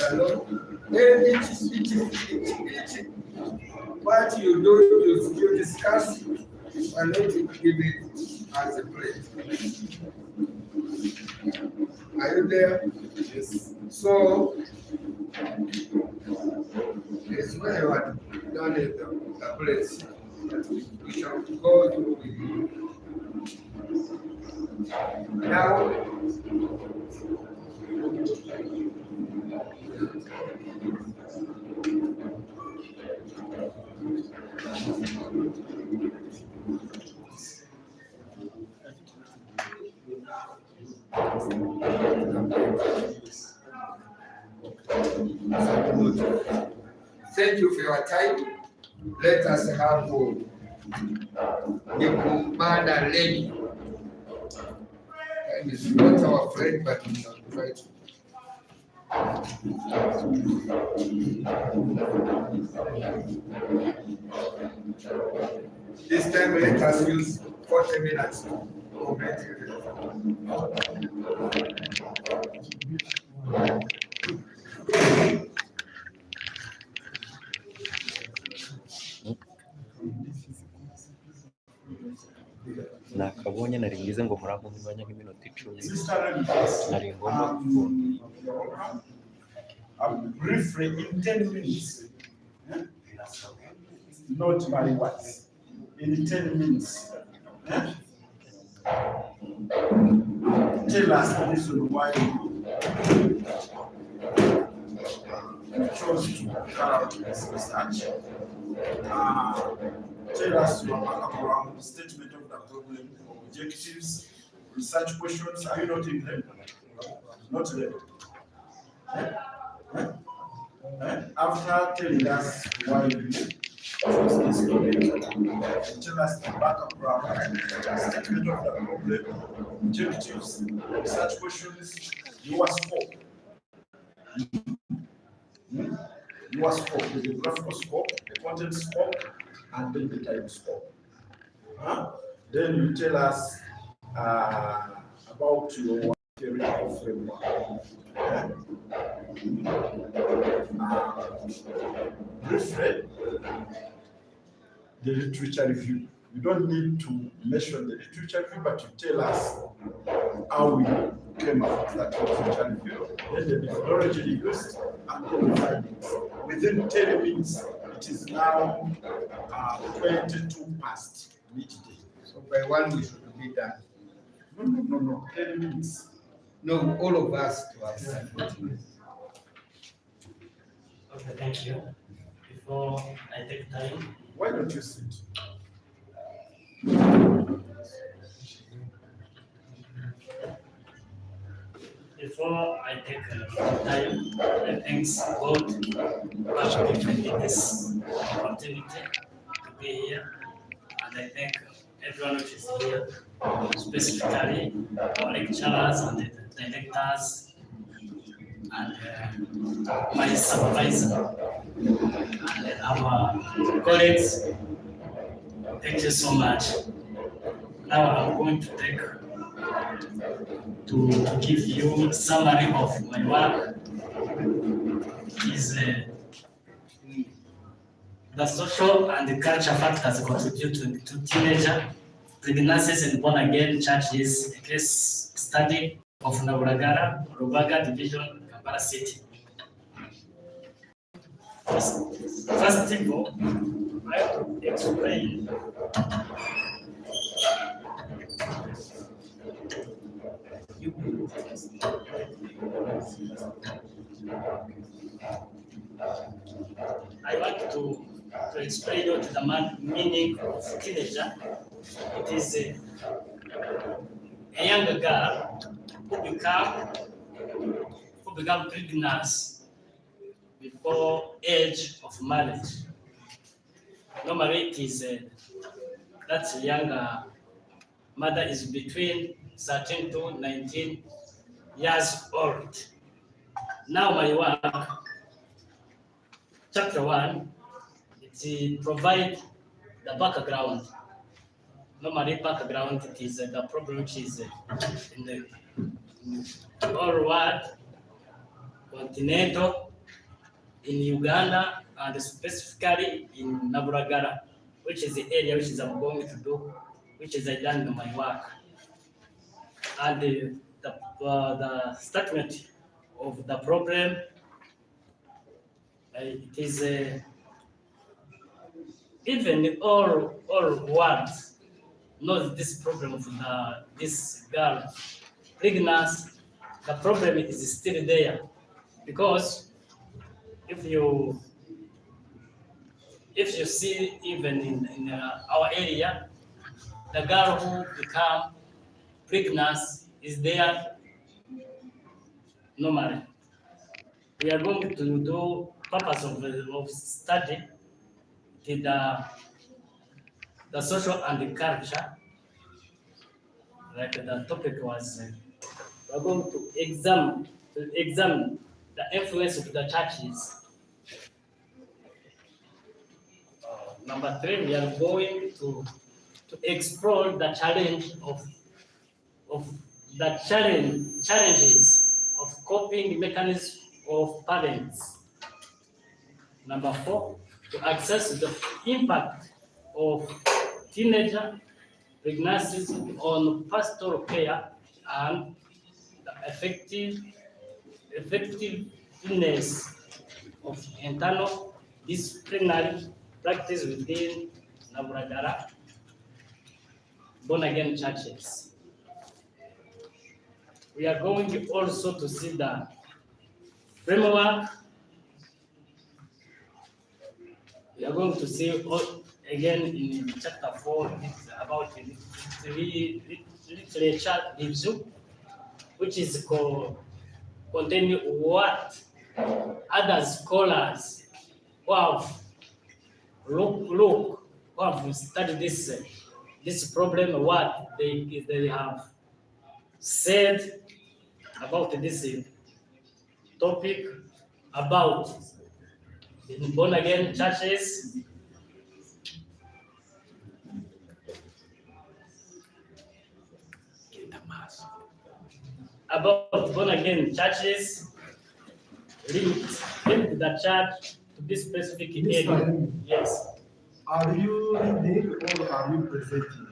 What you do, you discuss and not to give it as a plate. Are you there? Yes. So, it's where you are done the plates. We shall go through with you. Now, thank you for your time. Let us have the commander ready. And it's not our friend, but we shall try to. This time let us use 40 minutes to complete it. nakabonye nari ngize ngo muri aho mwanya nk'iminota 10 nari ngomba briefly in 10 minutes, not my words, in 10 minutes, tell us the reason why you chose to carry out this research. Tell us your background, statement of the problem, objectives, research questions. Are you noting them? Not them. After telling us why you chose this topic, tell us the background, statement of the problem, objectives, research questions, your scope. Your scope, the geographical scope, the content scope, and then the time scope. Then you tell us about your theoretical framework. Briefly, the literature review. You don't need to mention the literature review, but you tell us how we came up with that literature review, then the methodology used, and then the findings. Within 10 minutes, it is now 22 past midday. So by one we should be done. No, 10 minutes. No, all of us to have done. Okay, thank you. Before I take time, Why don't you sit? before I take time, I thank God for giving me this opportunity to be here, and I thank everyone who is here, specifically our lecturers and the directors and my supervisor and our colleagues. Thank you so much. Now I'm going to give you a summary of my work. Is the social and the cultural factors contribute to teenager pregnancies and born again churches, a case study of Naburagara, Rubaga Division, Kampala City. First of all, I have to explain I want to explain what the meaning of teenager. It is a younger girl who become pregnant before age of marriage. Normally, it is that younger mother is between 13 to 19 years old. Now, my work, chapter 1, it provides the background. Normally, background it is the problem which is in the whole world, continental, in Uganda, and specifically in Naburagara, which is the area which is I'm going to do, which is I done in my work. And the statement of the problem, it is even all words knows this problem of this girl pregnancy. The problem is still there because if you see even in our area, the girl who become pregnant is there normally. We are going to do purpose of study the social and the culture. Like the topic was, we are going to examine the influence of the churches. Number 3, we are going to explore the challenge of the challenges of coping mechanisms of parents. Number 4, to assess the impact of teenager pregnancies on pastoral care and the effectiveness of internal disciplinary practice within Naburagara born again churches. We are going also to see the framework. We are going to see again in chapter 4 it's about literature review, which is containing what other scholars who have who have studied this problem, what they have said about this topic about in born again churches. about born again churches, limit the church to this specific Mr. area. Remy, Yes, are you reading or are you presenting?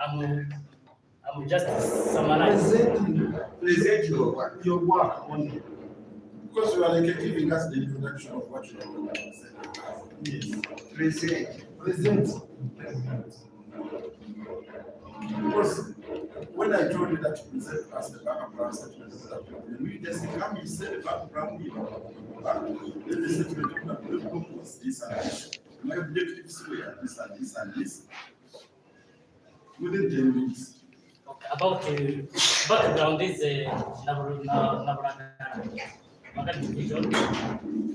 I'm just summarizing. Presenting your work. your work only. Because you are like giving us the introduction of what you are going to say. Yes. Present. Present. Because when I told you that you present as the background statement of that problem, you just come, you say the background, then the statement of that problem was this and this. My objectives were this and this and this. Within 10 minutes. Okay, about the background is Nabaragana division,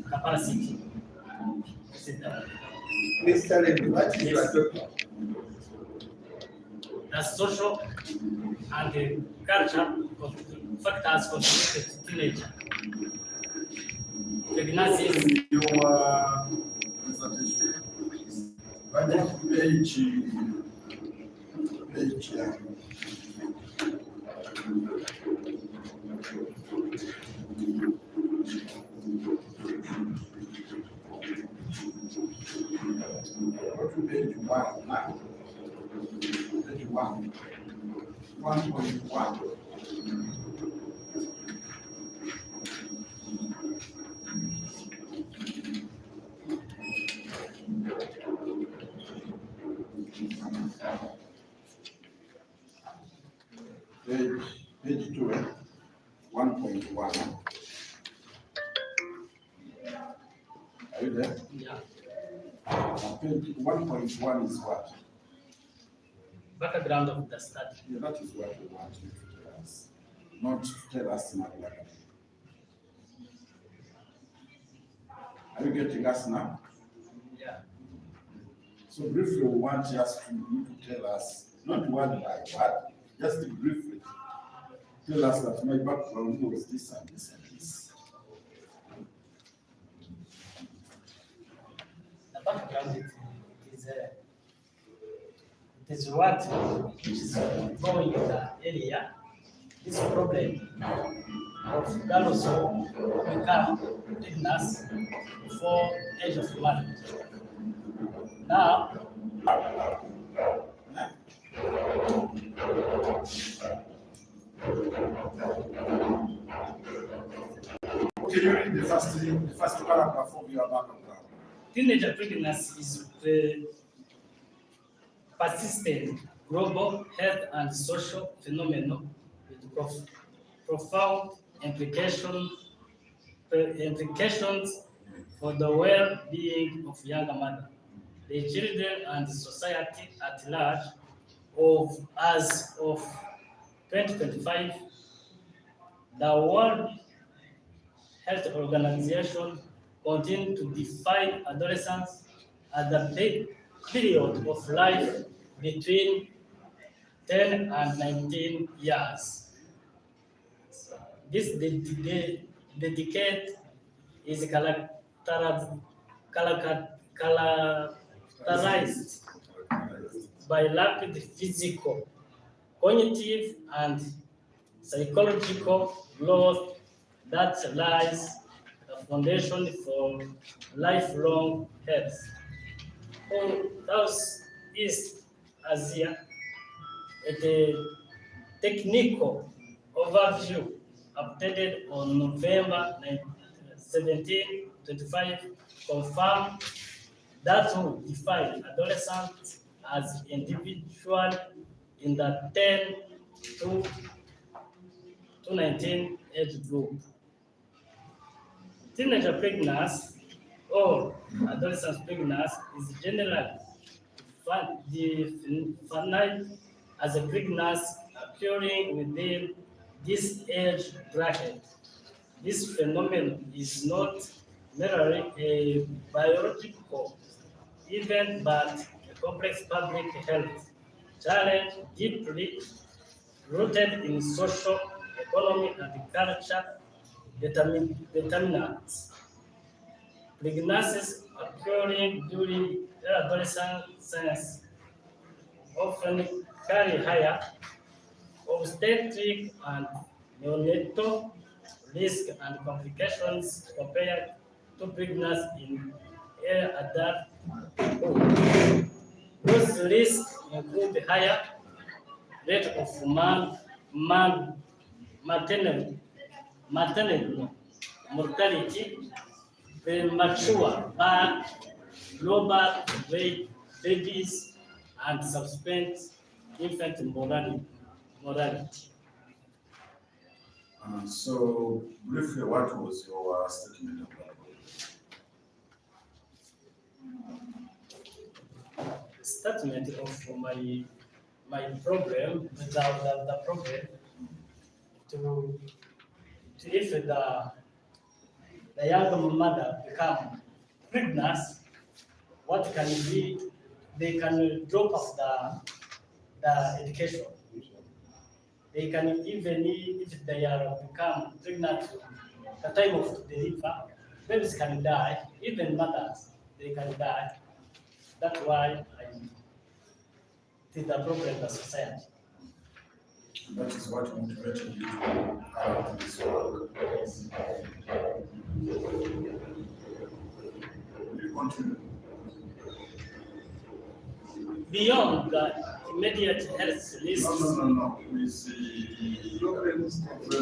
Kampala City. Mr. Remy, what is your topic? The social and the culture factors contributed to teenager. Pregnancy, Your presentation. But page, page one now. Page one. 1.1. Page 2, 1.1. Are you there? yeah, Page 1.1 is what? background of the study. Yeah, that is what we want you to tell us, not to tell us nothing. Are you getting us now? Yeah. So briefly, we want just you to tell us, not word by word, just briefly, tell us that my background was this and this and this. The background it is what is going in the area. This problem of girls who become pregnant before age of marriage. Now, Can you read the first paragraph of your background? teenager pregnancy is a persistent global health and social phenomenon with profound implications for the well-being of younger mother, the children, and society at large. As of 2025, the World Health Organization continues to define adolescence as the period of life between 10 and 19 years. This decade is characterized by rapid physical, cognitive, and psychological growth that lies the foundation for lifelong health. Southeast Asia, a technical overview updated on November 17, 25 confirmed that will define adolescents as individuals in the 10 to 19 age group. Teenager pregnancy or adolescent pregnancy is generally defined as a pregnancy occurring within this age bracket. This phenomenon is not merely a biological event but a complex public health challenge deeply rooted in social, economic, and culture determinants. Pregnancies occurring during adolescence often carry higher obstetric and neonatal risk and complications compared to pregnancy in adulthood. Those risks include higher rate of maternal mortality, premature birth, global babies, and subsequent infant mortality. So briefly, what was your statement of that? Statement of my problem, the problem to if the young mother become pregnant, what can be they can drop off the education. They can even if they are become pregnant the time of deliver, babies can die, even mothers they can die. That's why I think the problem of the society. That is what motivated you to carry out this work. Yes. You continue. Beyond the immediate health risks. No. We see problem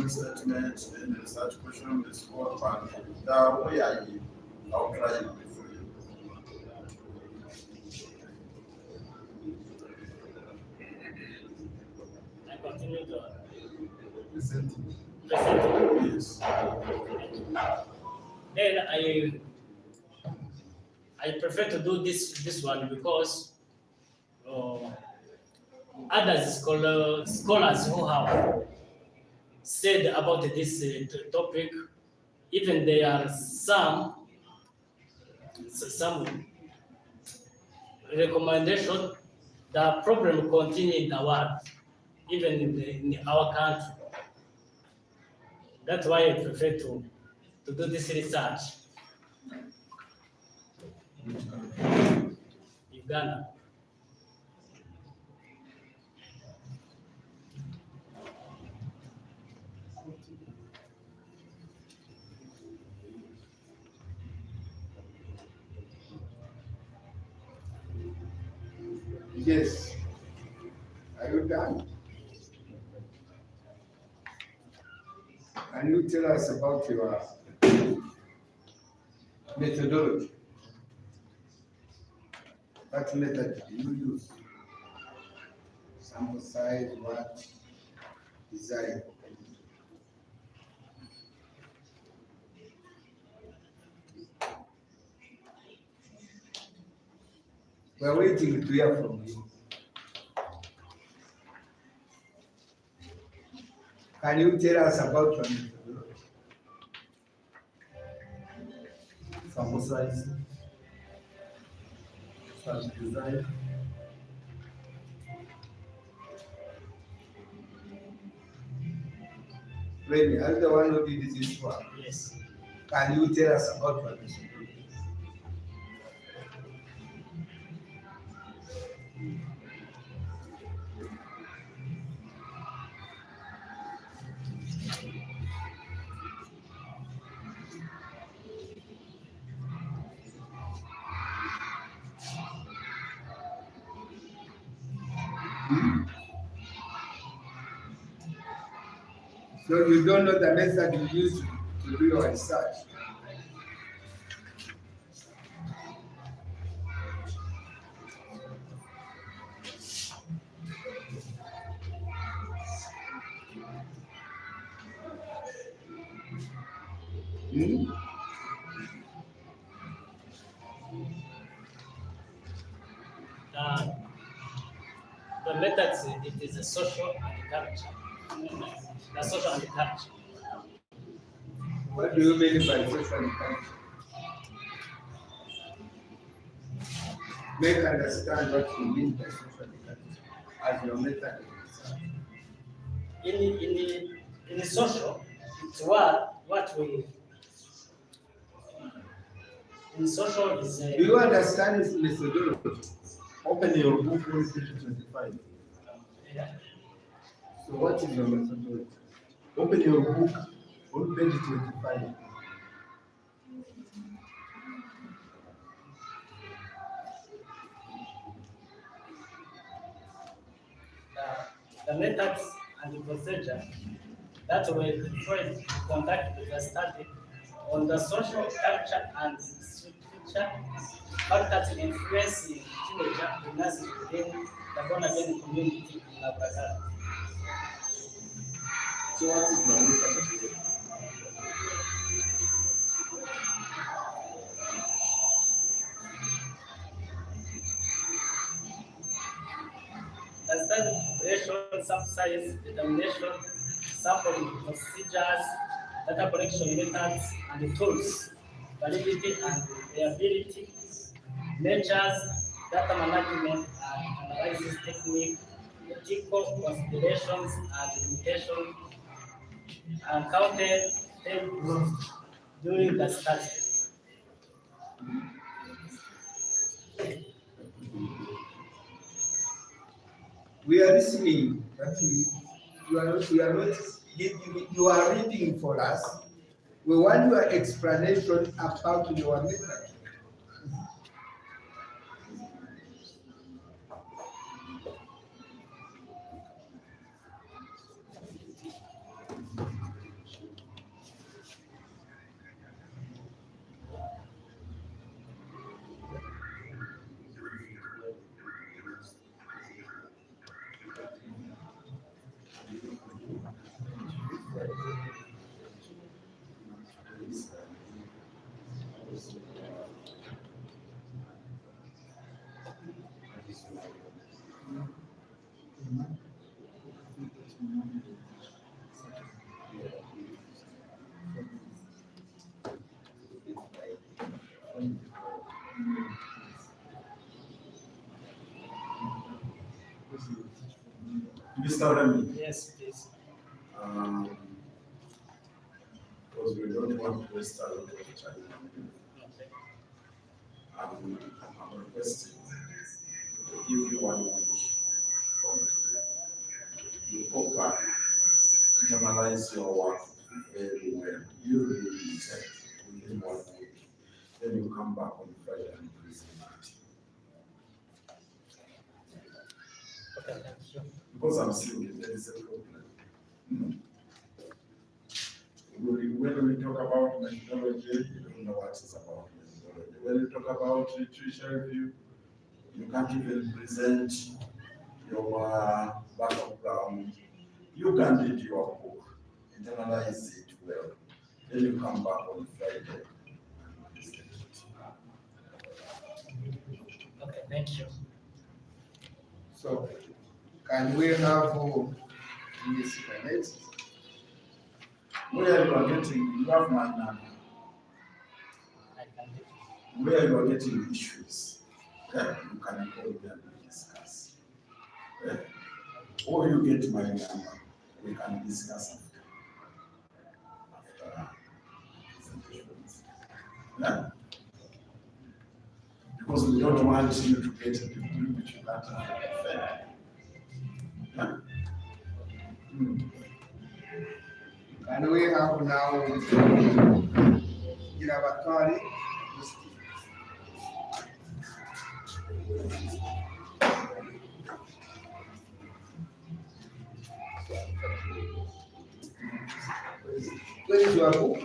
statement and research question, the score, but the way I'll try it before you. I continue to Present. present. Yes. Then I prefer to do this one because other scholars who have said about this topic, even there are some recommendation. The problem continue in the world, even in our country. That's why I prefer to do this research. Uganda. Yes. Are you done? Can you tell us about your methodology? What method do you use? Sample size, what design? We're waiting to hear from you. Can you tell us about your methodology? Sample size, design. Remy, are you the one who did this one? Yes. Can you tell us about your methodology? So you don't know the method you use to do your research? Hmm? The methods, it is a social and culture. The social and culture. What do you mean by social and culture? Make understand what you mean by social and culture as your method of research. In the social, it's what we in social is Do you understand this methodology? Open your book on page 25. yeah, So what is your methodology? Open your book on page 25. The methods and the procedure that were employed to conduct the study on the social culture and future factors influencing teenager gymnastics within the born again community in Labrador. So what is the method? The study preparation, sample determination, sampling procedures, data collection methods and tools, validity and reliability, measures, data management and analysis technique, ethical considerations and limitations, and counted during the study. We are listening, but you are reading for us. We want your explanation about your method. Mr. Remy, Yes, please. because we don't want to waste a lot of time. I'm requesting to give you 1 week from today. You go back, internalize your work very well. You really check within 1 week. Then you come back on Friday and present it. Okay, thank you. Because I'm seeing there is a problem. When we talk about methodology, you don't know what it's about methodology. When you talk about literature review, you can't even present your background. You can read your book, internalize it well. Then you come back on Friday. Okay, thank you. So, can we have this minute? Where you are getting, you have my number. I can do it. Where you are getting issues, you can call me and we discuss. Or you get my number, we can discuss after presentations. Because we don't want you to get a degree which you can't defend. Can we have now Girabatwari? Where is your book?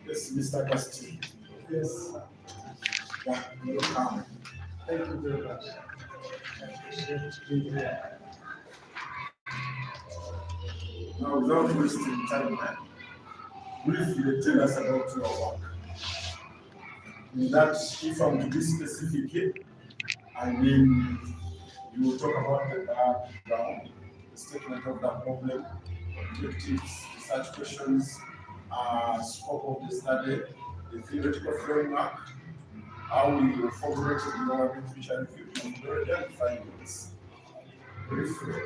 Yes, Mr. Castillo. Yes, Yeah, you come. thank you very much. I appreciate being here. Now, without wasting time, briefly tell us about your work. In that, if I'm to be specific, I mean, you will talk about the background, the statement of the problem, objectives, research questions, scope of the study, the theoretical framework, how we formulated your literature review, you've already had findings. Briefly.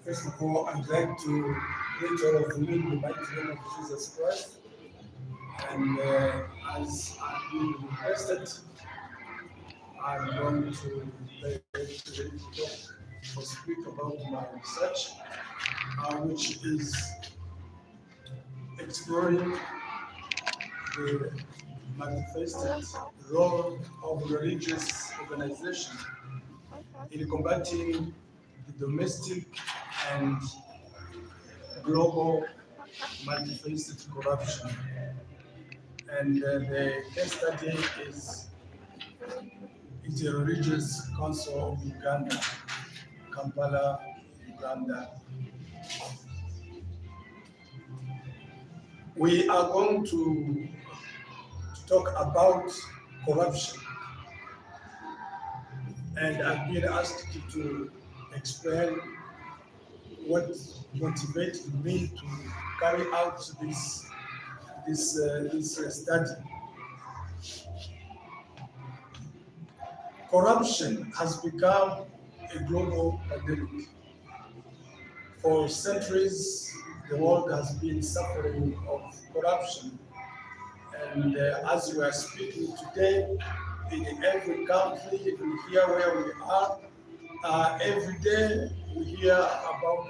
First of all, I'd like to greet all of you in the mighty name of Jesus Christ. And as I've been requested, I'm going to talk or speak about my research, which is exploring the manifested role of religious organization in combating the domestic and global manifested corruption. And the case study is the Religious Council of Uganda, Kampala, Uganda. We are going to talk about corruption. And I've been asked to explain what motivated me to carry out this study. Corruption has become a global pandemic. For centuries, the world has been suffering of corruption. And as we are speaking today, in every country, even here where we are, every day we hear about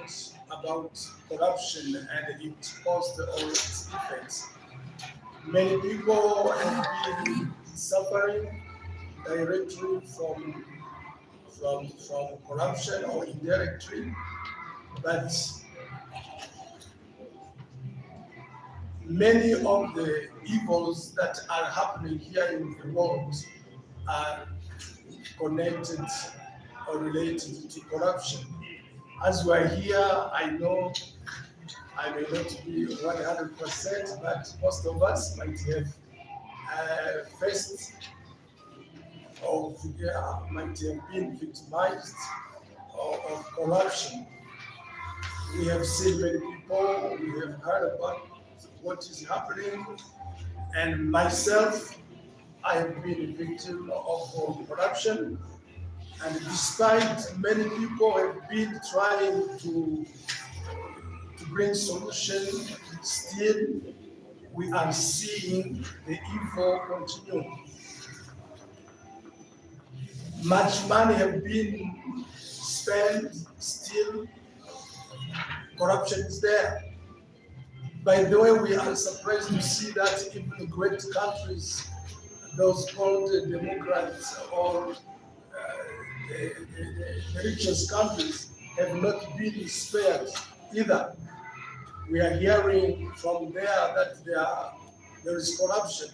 corruption and it caused all its effects. Many people have been suffering directly from corruption or indirectly, but many of the evils that are happening here in the world are connected or related to corruption. As we're here, I know I may not be 100%, but most of us might have faced or might have been victimized of corruption. We have seen many people, we have heard about what is happening, and myself, I have been a victim of corruption. And despite many people have been trying to bring solution, still we are seeing the evil continue. Much money have been spent, still corruption is there. By the way, we are surprised to see that even the great countries, those called democrats or the richest countries, have not been spared either. We are hearing from there that there is corruption.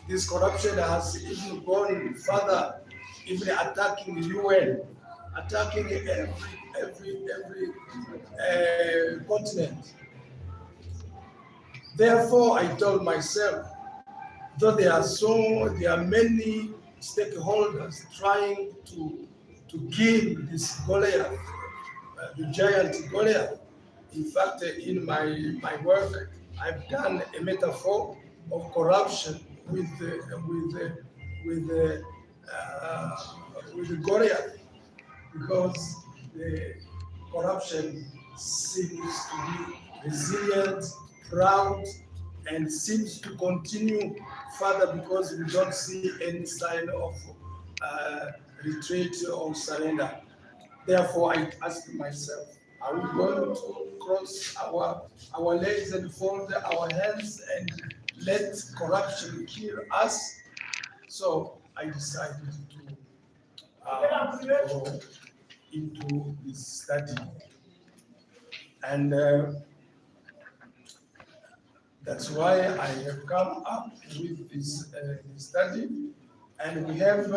This corruption has even gone further, even attacking the UN, attacking every continent. Therefore, I told myself, though there are many stakeholders trying to kill this Goliath, the giant Goliath. In fact, in my work, I've done a metaphor of corruption with the Goliath, because the corruption seems to be resilient, proud, and seems to continue further because we don't see any sign of retreat or surrender. Therefore, I ask myself, are we going to cross our legs and fold our hands and let corruption kill us? So I decided to go into this study. And that's why I have come up with this study. And we have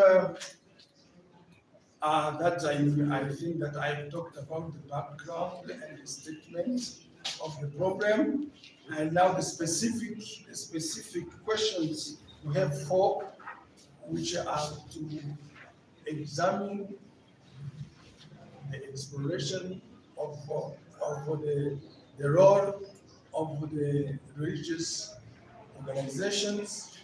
that I think that I've talked about the background and the statement of the program. And now the specific questions, we have 4, which are to examine the exploration of the role of the religious organizations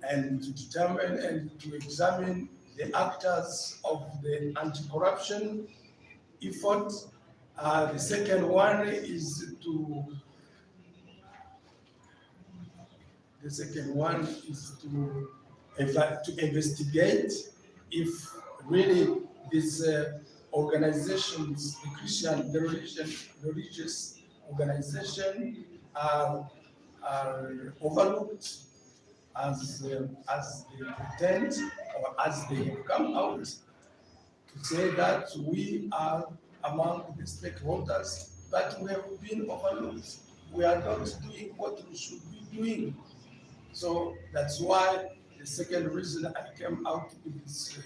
and to determine and to examine the actors of the anti-corruption effort. The second one is to investigate if really these organizations, the religious organization, are overlooked as they pretend or as they have come out to say that we are among the stakeholders, but we have been overlooked. We are not doing what we should be doing. So that's why the second reason I came out with this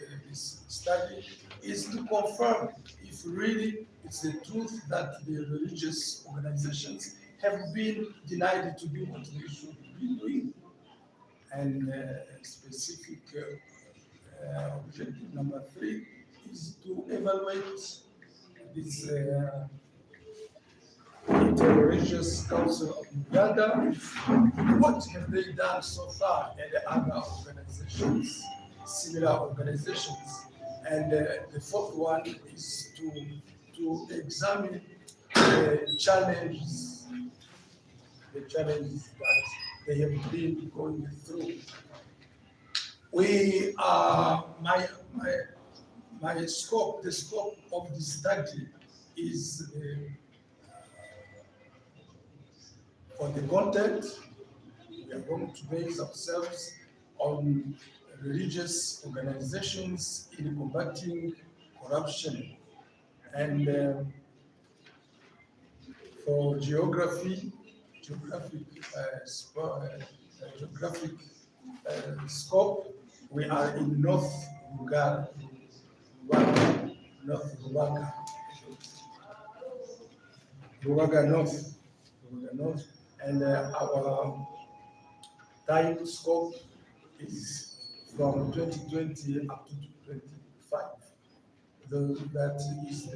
study is to confirm if really it's the truth that the religious organizations have been denied to do what they should be doing. And specific objective number 3 is to evaluate this Inter-Religious Council of Uganda. What have they done so far, and the other organizations, similar organizations? And the fourth one is to examine the challenges that they have been going through. We are my scope, the scope of the study is for the content. We are going to base ourselves on religious organizations in combating corruption, and for geographic scope, we are in North Ruaga, North, and our time scope is from 2020 up to 2025. That is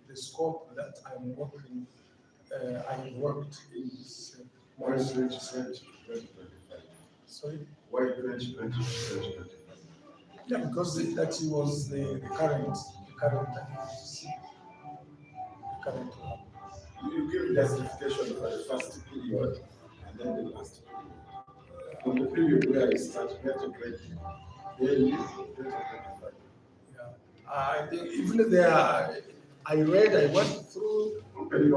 the scope that I'm working. I worked in this. Why 2020? Sorry. Why 2020? Yeah, because that was the current one. You give justification for the first period and then the last period. From the period where I started, we have to break it. Then 2025. Yeah. I think even there, I went through. Okay, you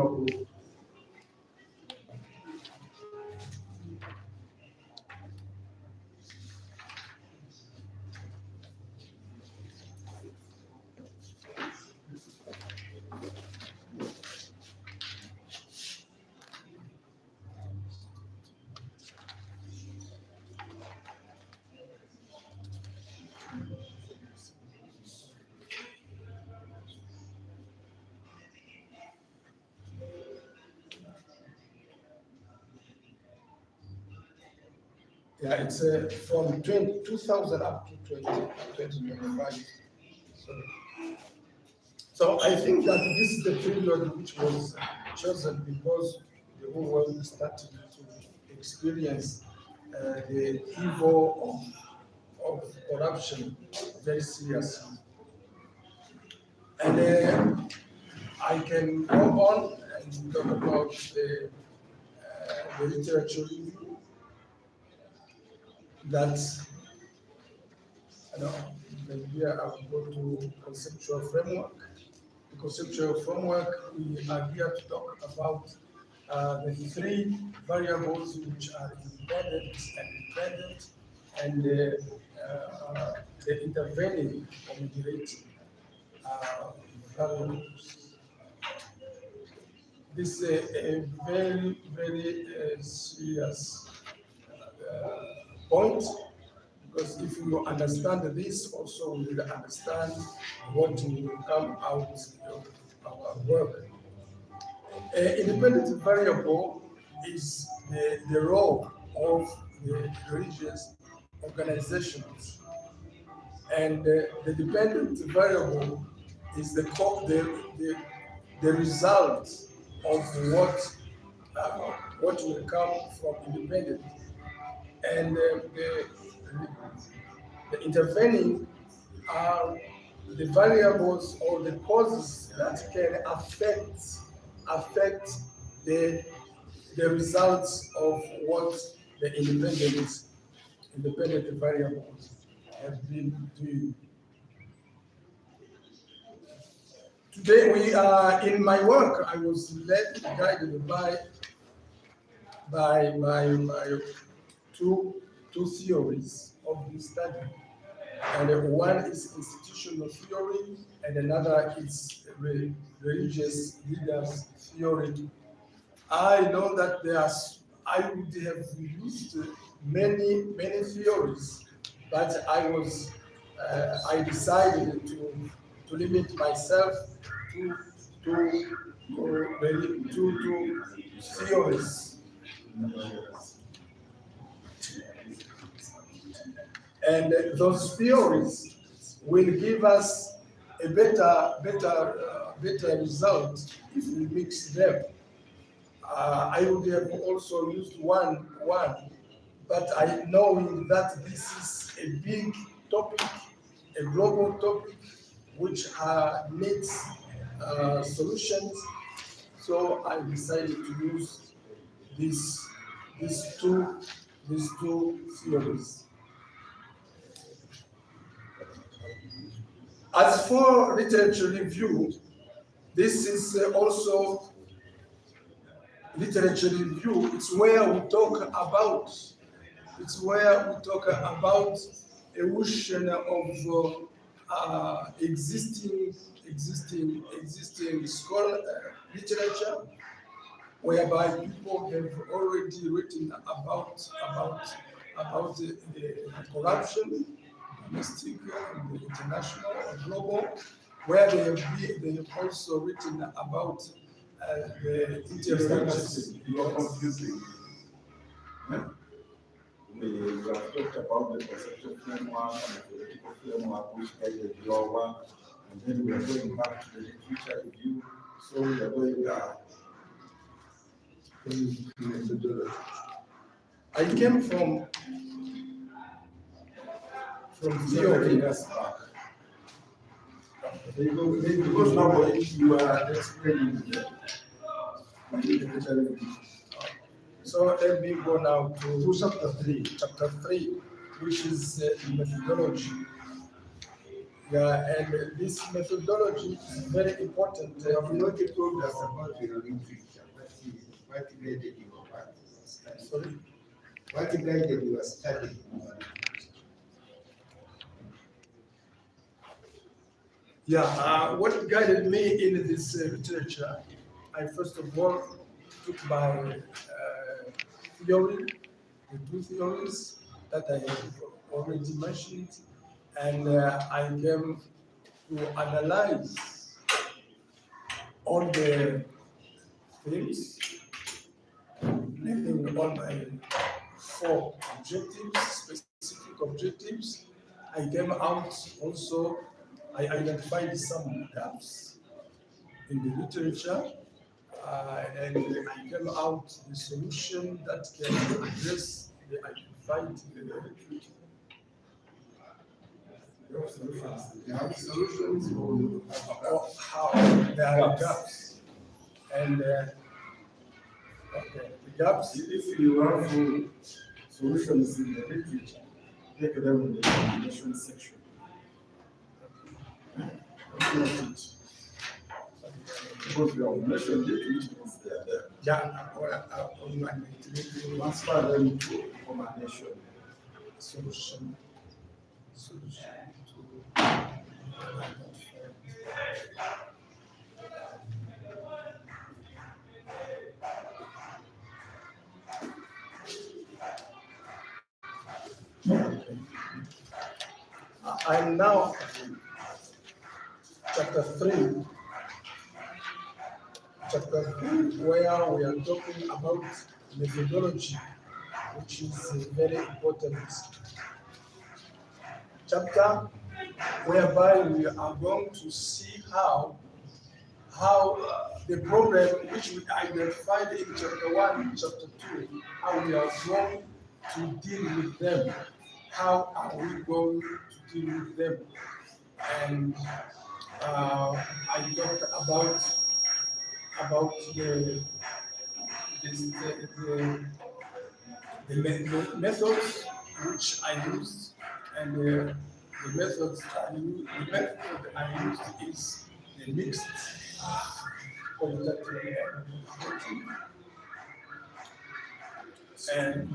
Yeah, it's from 2000 up to 2025. So I think that this is the period which was chosen because the whole world started to experience the evil of corruption very seriously. And I can go on and talk about the literature review. That's, here I will go to conceptual framework. The conceptual framework, we are here to talk about the 3 variables which are independent and the intervening or mediating variables. This is a very, very serious point, because if you understand this, also we will understand what will come out of our work. Independent variable is the role of the religious organizations, and the dependent variable is the result of what will come from independent. And the The intervening are the variables or the causes that can affect the results of what the independent variables have been doing. Today we are in my work. I was guided by two theories of this study, and one is institutional theory, and another is religious leaders theory. I know that I would have used many theories, but I decided to limit myself to theories. And those theories will give us a better result if we mix them. I would have also used one, but I know that this is a big topic, a global topic, which needs solutions. So I decided to use these two theories. As for literature review, this is also literature review. It's where we talk about evolution of existing scholar literature, whereby people have already written about the corruption, domestic, and international or global, where they have also written about the interventions. You are confusing. Yeah. We have talked about the conceptual framework and the political framework which guided your work, and then we are going back to the literature review. So we are going methodology. I came from theory. Yes, back. Because now you are explaining the literature review. So let me go now to chapter 3, which is methodology. Yeah, and this methodology is very important. You have not told us about your literature. What guided your work? Sorry? What guided your study? Yeah, what guided me in this literature, I first of all took my theory, the two theories that I have already mentioned, and I came to analyze all the things, living on my 4 objectives, specific objectives. I came out also, I identified some gaps in the literature, and I came out the solution that can address the identified in the literature. You have solutions Or how there are gaps. And okay, the gaps. If you have solutions in the literature, take them in the definition section. Because we have mentioned it, which means they are there. Yeah, Transfer them to accommodation. solution. I'm now chapter 3, where we are talking about methodology, which is a very important chapter, whereby we are going to see how the problem which we identified in chapter 1, chapter 2, how we are going to deal with them how are we going to deal with them? And I talked about the methods which I used, and the method I used is the mixed qualitative and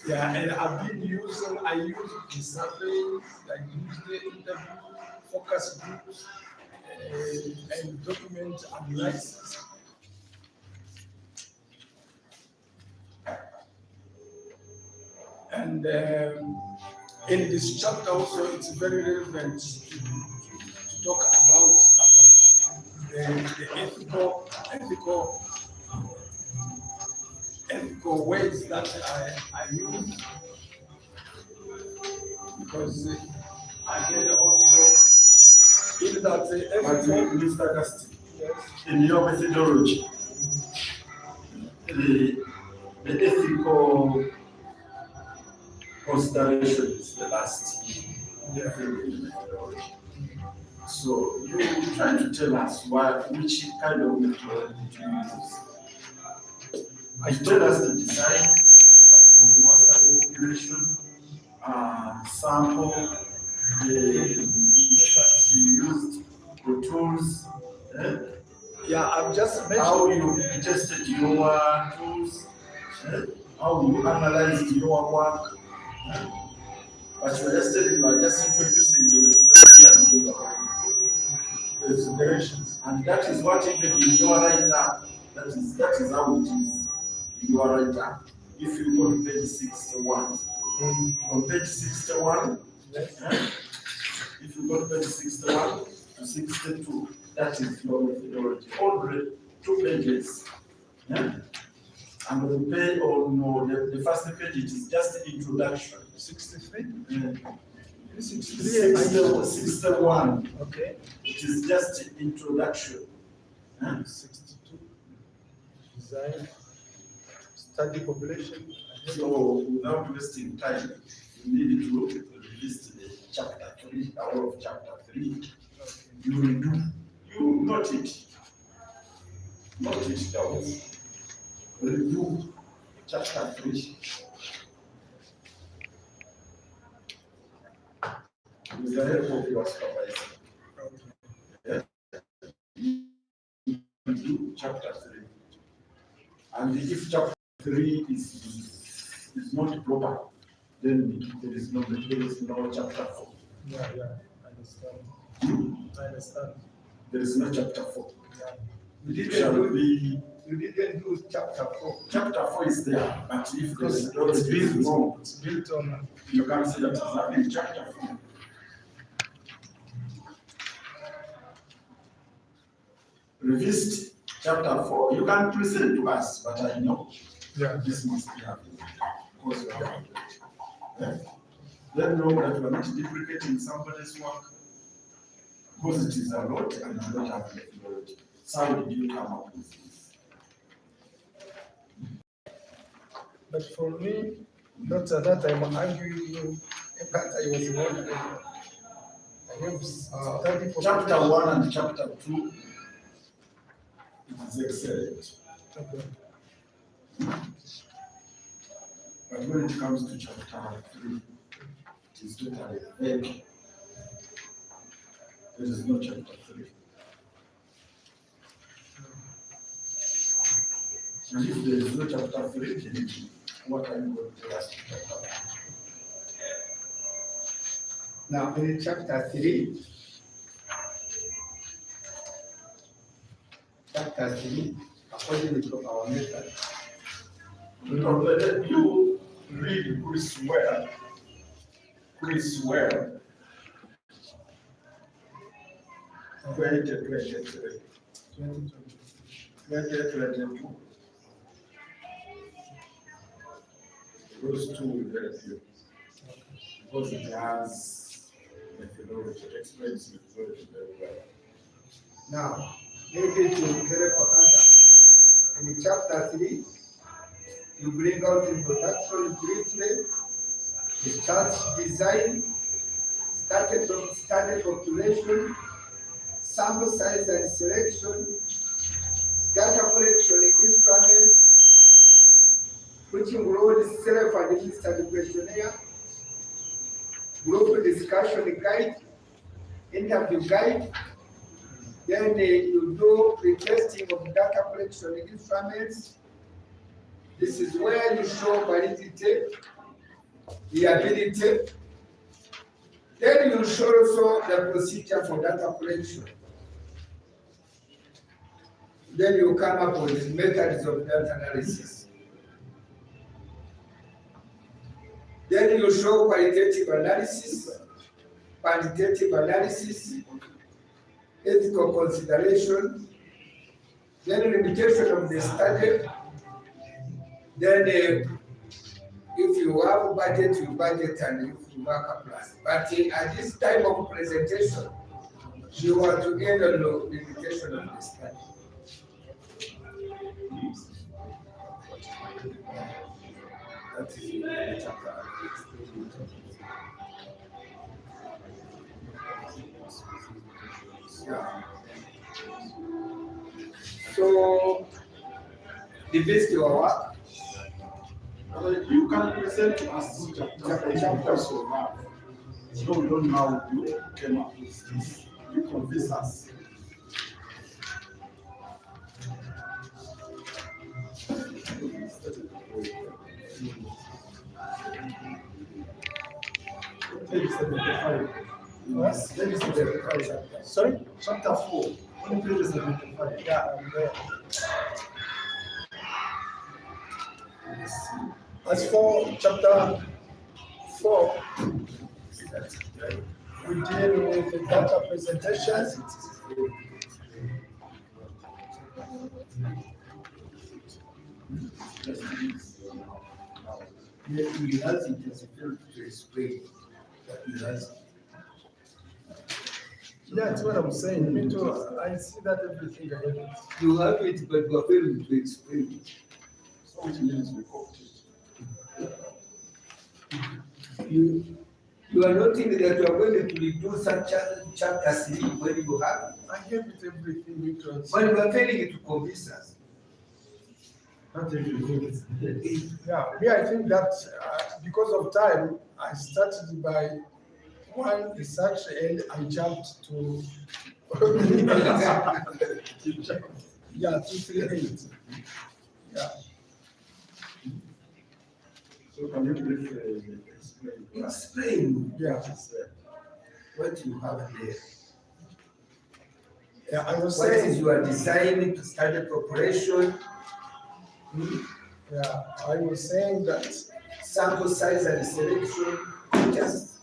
yeah, and I use the surveys, I use the interview focus groups and document analysis. And in this chapter also, it's very relevant to talk about the ethical ways that I use, because I did also in that ethical. Mr. Augustine, in your methodology, the ethical consideration is the last thing in the methodology. So you try to tell us which kind of methodology you use. You tell us the design, what was the population, sample, the methods you used, the tools. Yeah, I've just mentioned How you tested your tools, how you analyzed your work. But you are just introducing the considerations, and that is what even in your write-up, that is how it is in your write-up. If you go to page 61, from page 61, if you go to page 61 to 62, that is your methodology. Only 2 pages. And the first page, it is just introduction. 63? 61. Okay. It is just introduction. 62. Design, study population. So without wasting time, you need to list the chapter 3, all of chapter 3. You will do. You note it. Note it down. Review chapter 3. With the help of your supervisor. You do chapter 3. And if chapter 3 is not proper, then there is no chapter 4. Yeah, I understand. I understand. There is no chapter 4. Yeah. You didn't do chapter 4. Chapter 4 is there, but if there is Because it's wrong, it's built on. you can say that it's not in chapter 4. Revised chapter 4. You can present to us, but I know this must be happening because we are Let know that we are not deprecating somebody's work because it is a lot and you don't have methodology. So how did you come up with this? But for me, not that I'm arguing you, but I was wondering. I have studied Chapter 1 and chapter 2, it is excellent. Okay. But when it comes to chapter 3, it is totally vague. There is no chapter 3. And if there is no chapter 3, then what are you going to tell us in chapter 3? Now, in chapter 3, according to our method, You read Chris Ware, 2023, 2022. Those two will help you because it has methodology, it explains methodology very well. now, maybe to clarify in chapter 3, you bring out introduction briefly, start design, started population, sample size and selection, data collection instruments, which include self-administered questionnaire, group discussion guide, interview guide. Then you do pre-testing of data collection instruments. This is where you show validity, the ability. Then you show also the procedure for data collection. Then you come up with methods of data analysis. Then you show qualitative analysis, quantitative analysis, ethical consideration, then limitation of the study. Then if you have budget, you budget, and if you work a plan. But at this time of presentation, you are to get a limitation of the study. That is the chapter. Yeah. So, the best your work. You can present to us chapters you have. So we don't know how you came up with this. You convince us. Page 75. Yes. Page 75. Sorry? Chapter 4. On page 75. Yeah, I'm there. As for chapter 4, we deal with the data presentations. He has intensified to explain that he has. Yeah, that's what I'm saying. Me too. I see that everything I have it. You have it, but you are failing to explain it. So which means we copy You are not thinking that you are going to redo such chapter 3 when you have it. I have it everything me too. But you are failing to convince us. Not everything. Yeah, me, I think that because of time, I started by one research and I jumped to yeah, 238. Yeah. So can you please explain? Explain Yeah. what you have there. Yeah, I was What is saying, your design to study preparation, yeah, I was saying that sample size and selection, just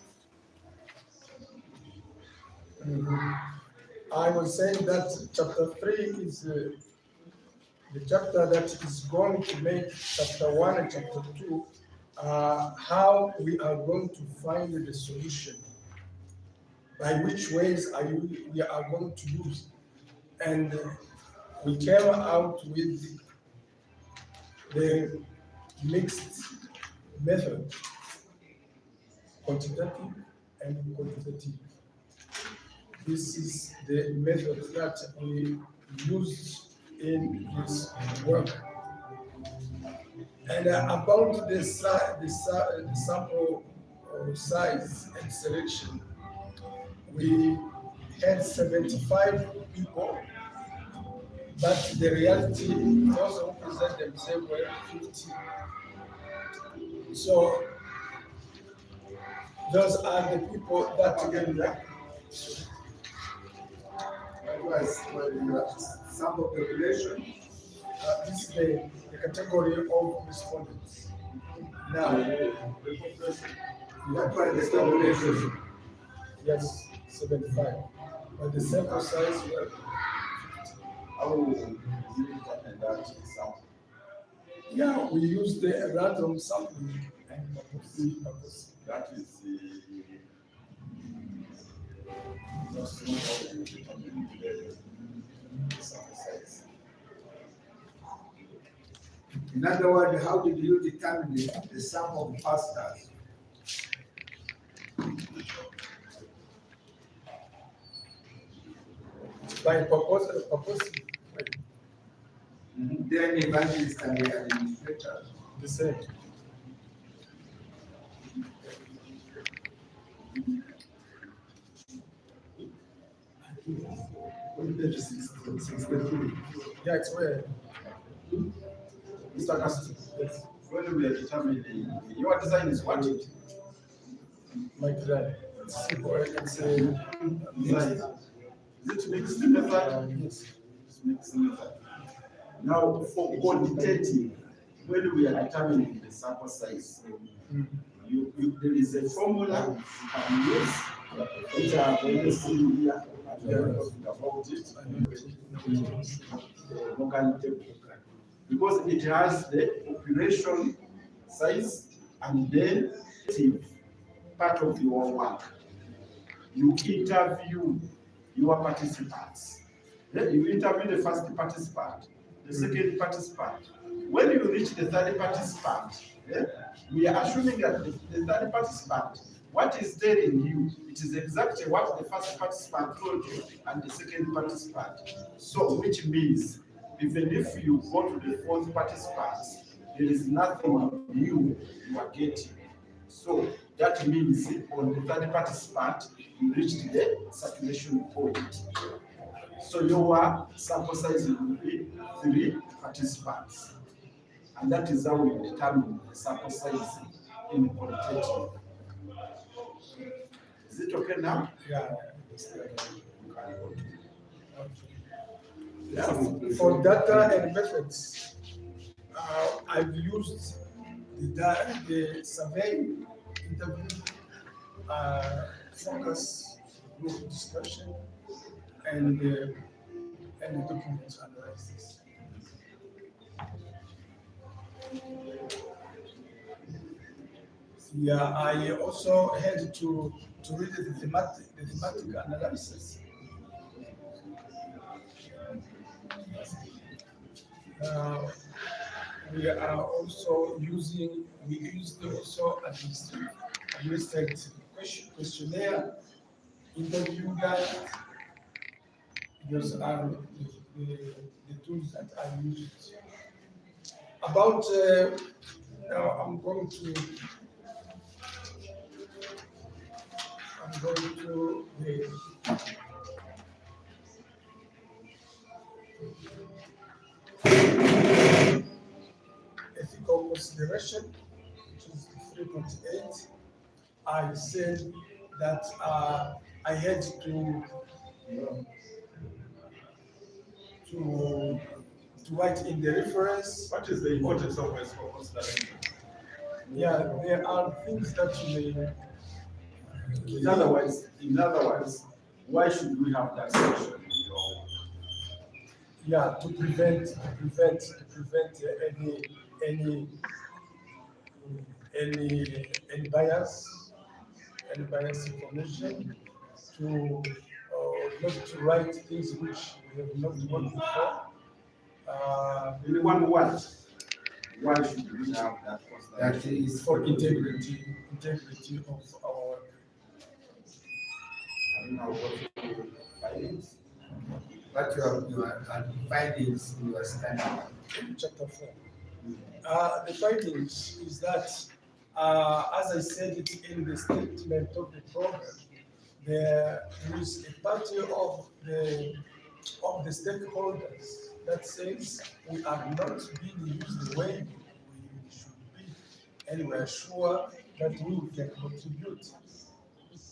I was saying that chapter 3 is the chapter that is going to make chapter 1 and chapter 2 how we are going to find the solution, by which ways we are going to use. And we came out with the mixed method, quantitative and qualitative. This is the method that we used in this work. And about the sample size and selection, we had 75 people, but the reality, those who present themselves were 50. So those are the people that together. sample population. This is the category of respondents. Now, What was the population? yes, 75. But the sample size were, How will you determine that sample? yeah, we use the random sampling and purpose. That is the that's not how you determine the sample size. In other words, how did you determine the sum of pastors? By proposing Then evangelists and the administrators. the same. Page 63. Yeah, it's where. Mr. Castro, when we are determining, your design is what? My design. It's simple. I can say Design. Is it mixed method? yes. It's mixed method. Now, for quantitative, when we are determining the sample size, there is a formula you can use, which I have already seen here, and we are talking about it, Morgan table. Because it has the population size and then part of your work. You interview your participants. Then you interview the first participant, the second participant. When you reach the third participant, we are assuming that the third participant, what is telling you, it is exactly what the first participant told you and the second participant. So, which means, even if you go to the fourth participant, there is nothing new you are getting. So, that means on the third participant, you reached the saturation point. So your sample size will be 3 participants. And that is how we determine the sample size in quantitative. Is it okay now? Yeah. Yeah. For data and methods, I've used the survey, interview, focus group discussion, and the document analysis. Yeah, I also had to read the thematic analysis. We are also using, we used also administrative questionnaire, interview guide. Those are the tools that I used. About, I'm going to the ethical consideration, which is 3.8. I said that I had to write in the reference. What is the importance of ethical consideration? Yeah, there are things that you may. In other words, why should we have that section in your work? Yeah, to prevent any bias information, to not to write things which we have not done before. In one word, why should we have that That consideration? is For integrity of our work. I don't know what to findings. what your findings in your study. Chapter 4. The findings is that, as I said it in the statement of the program, there is a party of the stakeholders that says we are not being used the way we should be, and we are sure that we can contribute.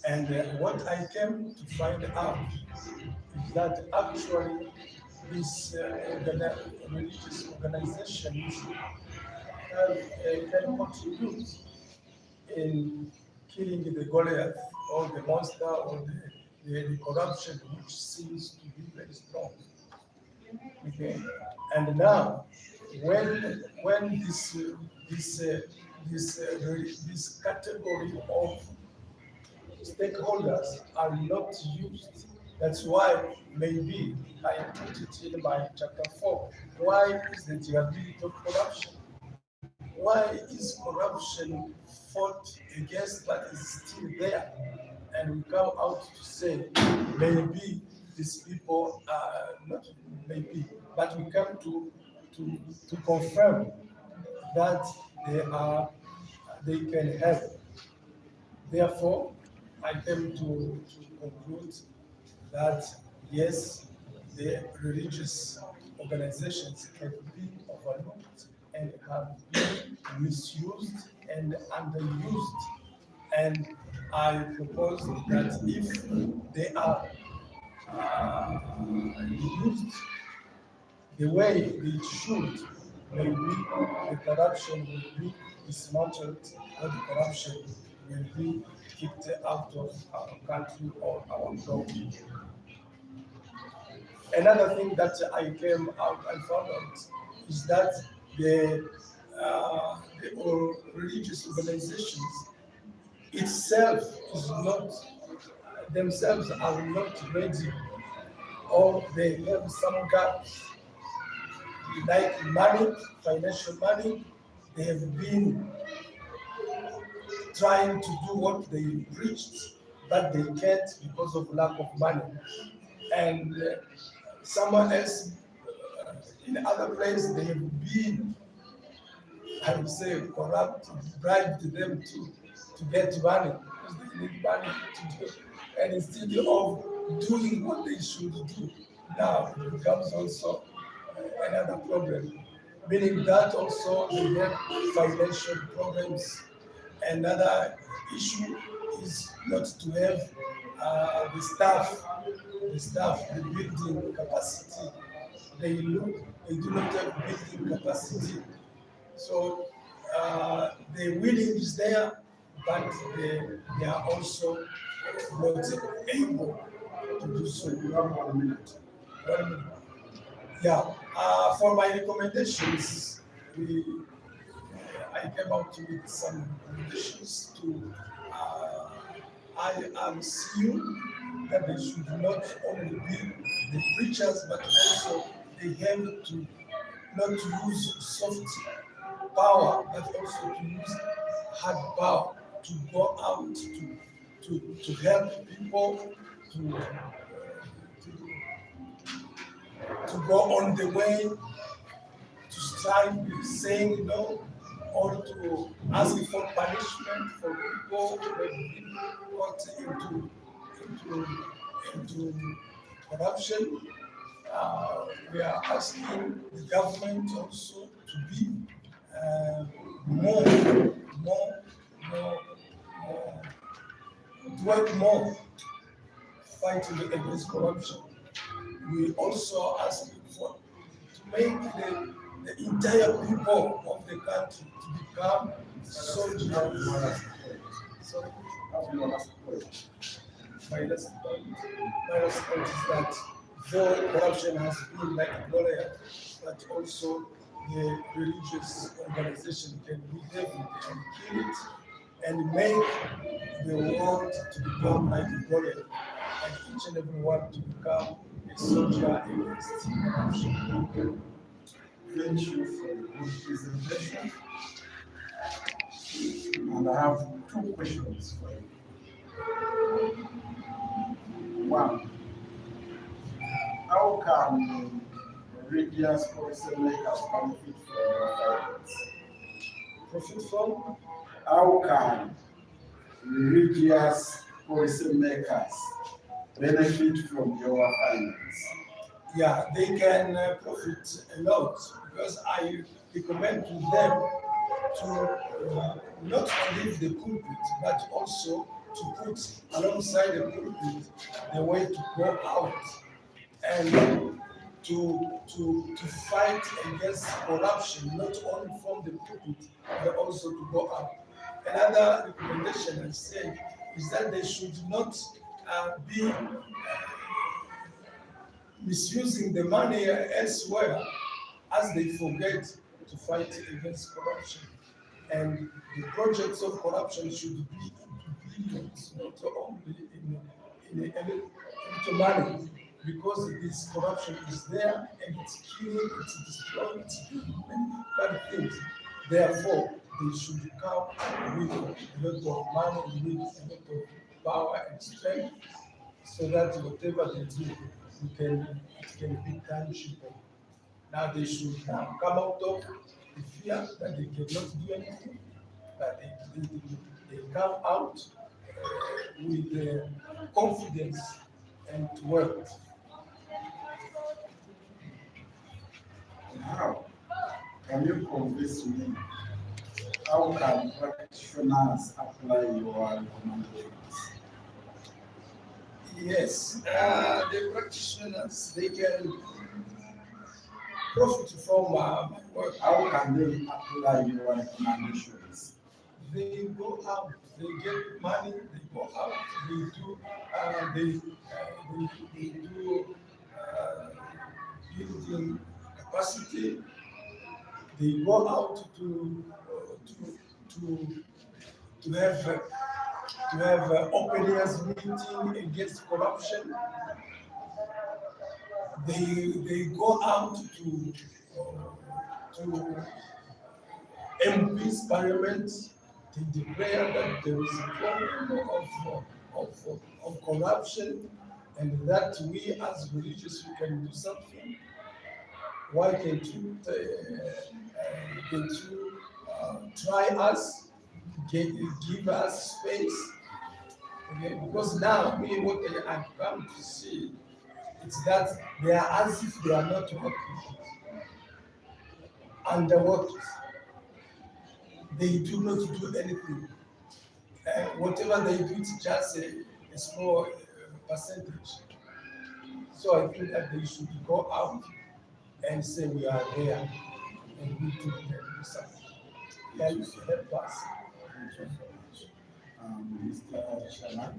And what I came to find out is that actually these religious organizations can contribute in killing the Goliath or the monster or the corruption which seems to be very strong. Okay, and now when this category of stakeholders are not used, that's why maybe I put it in my chapter 4. Why is the durability of corruption? why is corruption fought against but is still there? And we come out to say maybe these people are not maybe, but we come to confirm that they can help. Therefore, I came to conclude that yes, the religious organizations can be overlooked and have been misused and underused. And I propose that if they are used the way they should, maybe the corruption will be dismantled or the corruption will be kicked out of our country or our government. Another thing that I found out is that the religious organizations itself is not, themselves are not ready, or they have some gaps, like money, financial money. They have been trying to do what they preached, but they can't because of lack of money. And someone else in other places, they have been, I would say, corrupt, bribed them to get money because they need money to do. And instead of doing what they should do, now it becomes also another problem. Meaning that also they have financial problems. Another issue is not to have the staff, the building capacity. They do not have building capacity. So the willing is there, but they are also not able to do so. You have 1 minute. 1 minute. Yeah. For my recommendations, I came out with some recommendations to IRCU that they should not only be the preachers, but also they have to not use soft power, but also to use hard power to go out to help people to go on the way, to strive with saying no, or to ask for punishment for people who have been caught into corruption. We are asking the government also to be more, to work more fighting against corruption. We also ask for to make the entire people of the country to become soldiers. Sorry, my last point is that though corruption has been like Goliath, but also the religious organization can be devil and kill it and make the world to become like Goliath, and each and every one to become a soldier against corruption. Thank you for the good presentation. And I have 2 questions for you. One, how can religious policymakers benefit from your findings? Profit from? How can religious policymakers benefit from your findings? Yeah, they can profit a lot, because I recommend to them to not to leave the pulpit, but also to put alongside the pulpit the way to go out and to fight against corruption, not only from the pulpit, but also to go out. Another recommendation I say is that they should not be misusing the money elsewhere, as they forget to fight against corruption. And the projects of corruption should be into billions, not only in a little money, because this corruption is there and it's killing, it's destroying, it's doing many bad things. Therefore, they should come with a lot of money, with a lot of power and strength, so that whatever they do, it can be tangible. Now they should now come out of the fear that they cannot do anything, but they come out with confidence and work. How can you convince me? How can practitioners apply your recommendations? Yes, the practitioners, they can profit from my work. How can they apply your recommendations? They go out, they get money, they go out, they do building capacity. They go out to have open ears meeting against corruption. They go out to MPs, parliament. They declare that there is a problem of corruption, and that we as religious we can do something. Why can't you try us, give us space? Okay? Because now me, what I have come to see, it's that they are as if they are not working, underworked. They do not do anything. Whatever they do, it's just a small percentage. So I think that they should go out and say we are there and we do something. Help us. Mr. Shaman,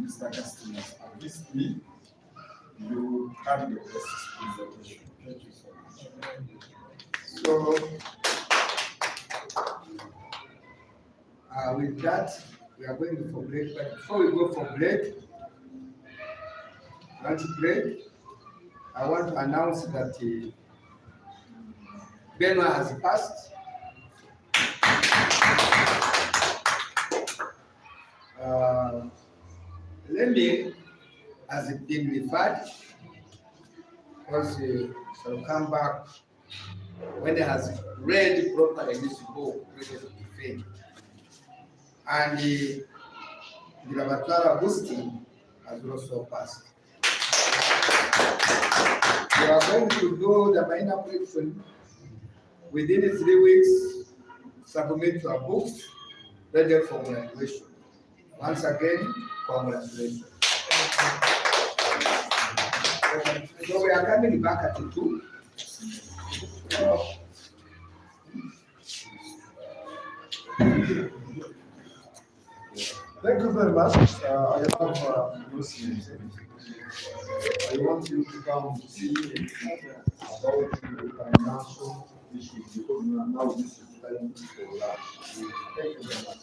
Mr. Castillas, at this meeting, you have the best presentation. Thank you so much. So, with that, we are going for break. But before we go for break, I want to announce that Benoit has passed. Lemmy has been referred because he shall come back when he has read properly this book, Precious of the Faith. And the Gravatara Busti has also passed. We are going to do the minor prediction within 3 weeks, submit your books, ready for graduation. Once again, congratulations. So we are coming back at 2. Thank you very much. I have Lucy. I want you to come to see about the financial issues because now this is time for that. Thank you very much.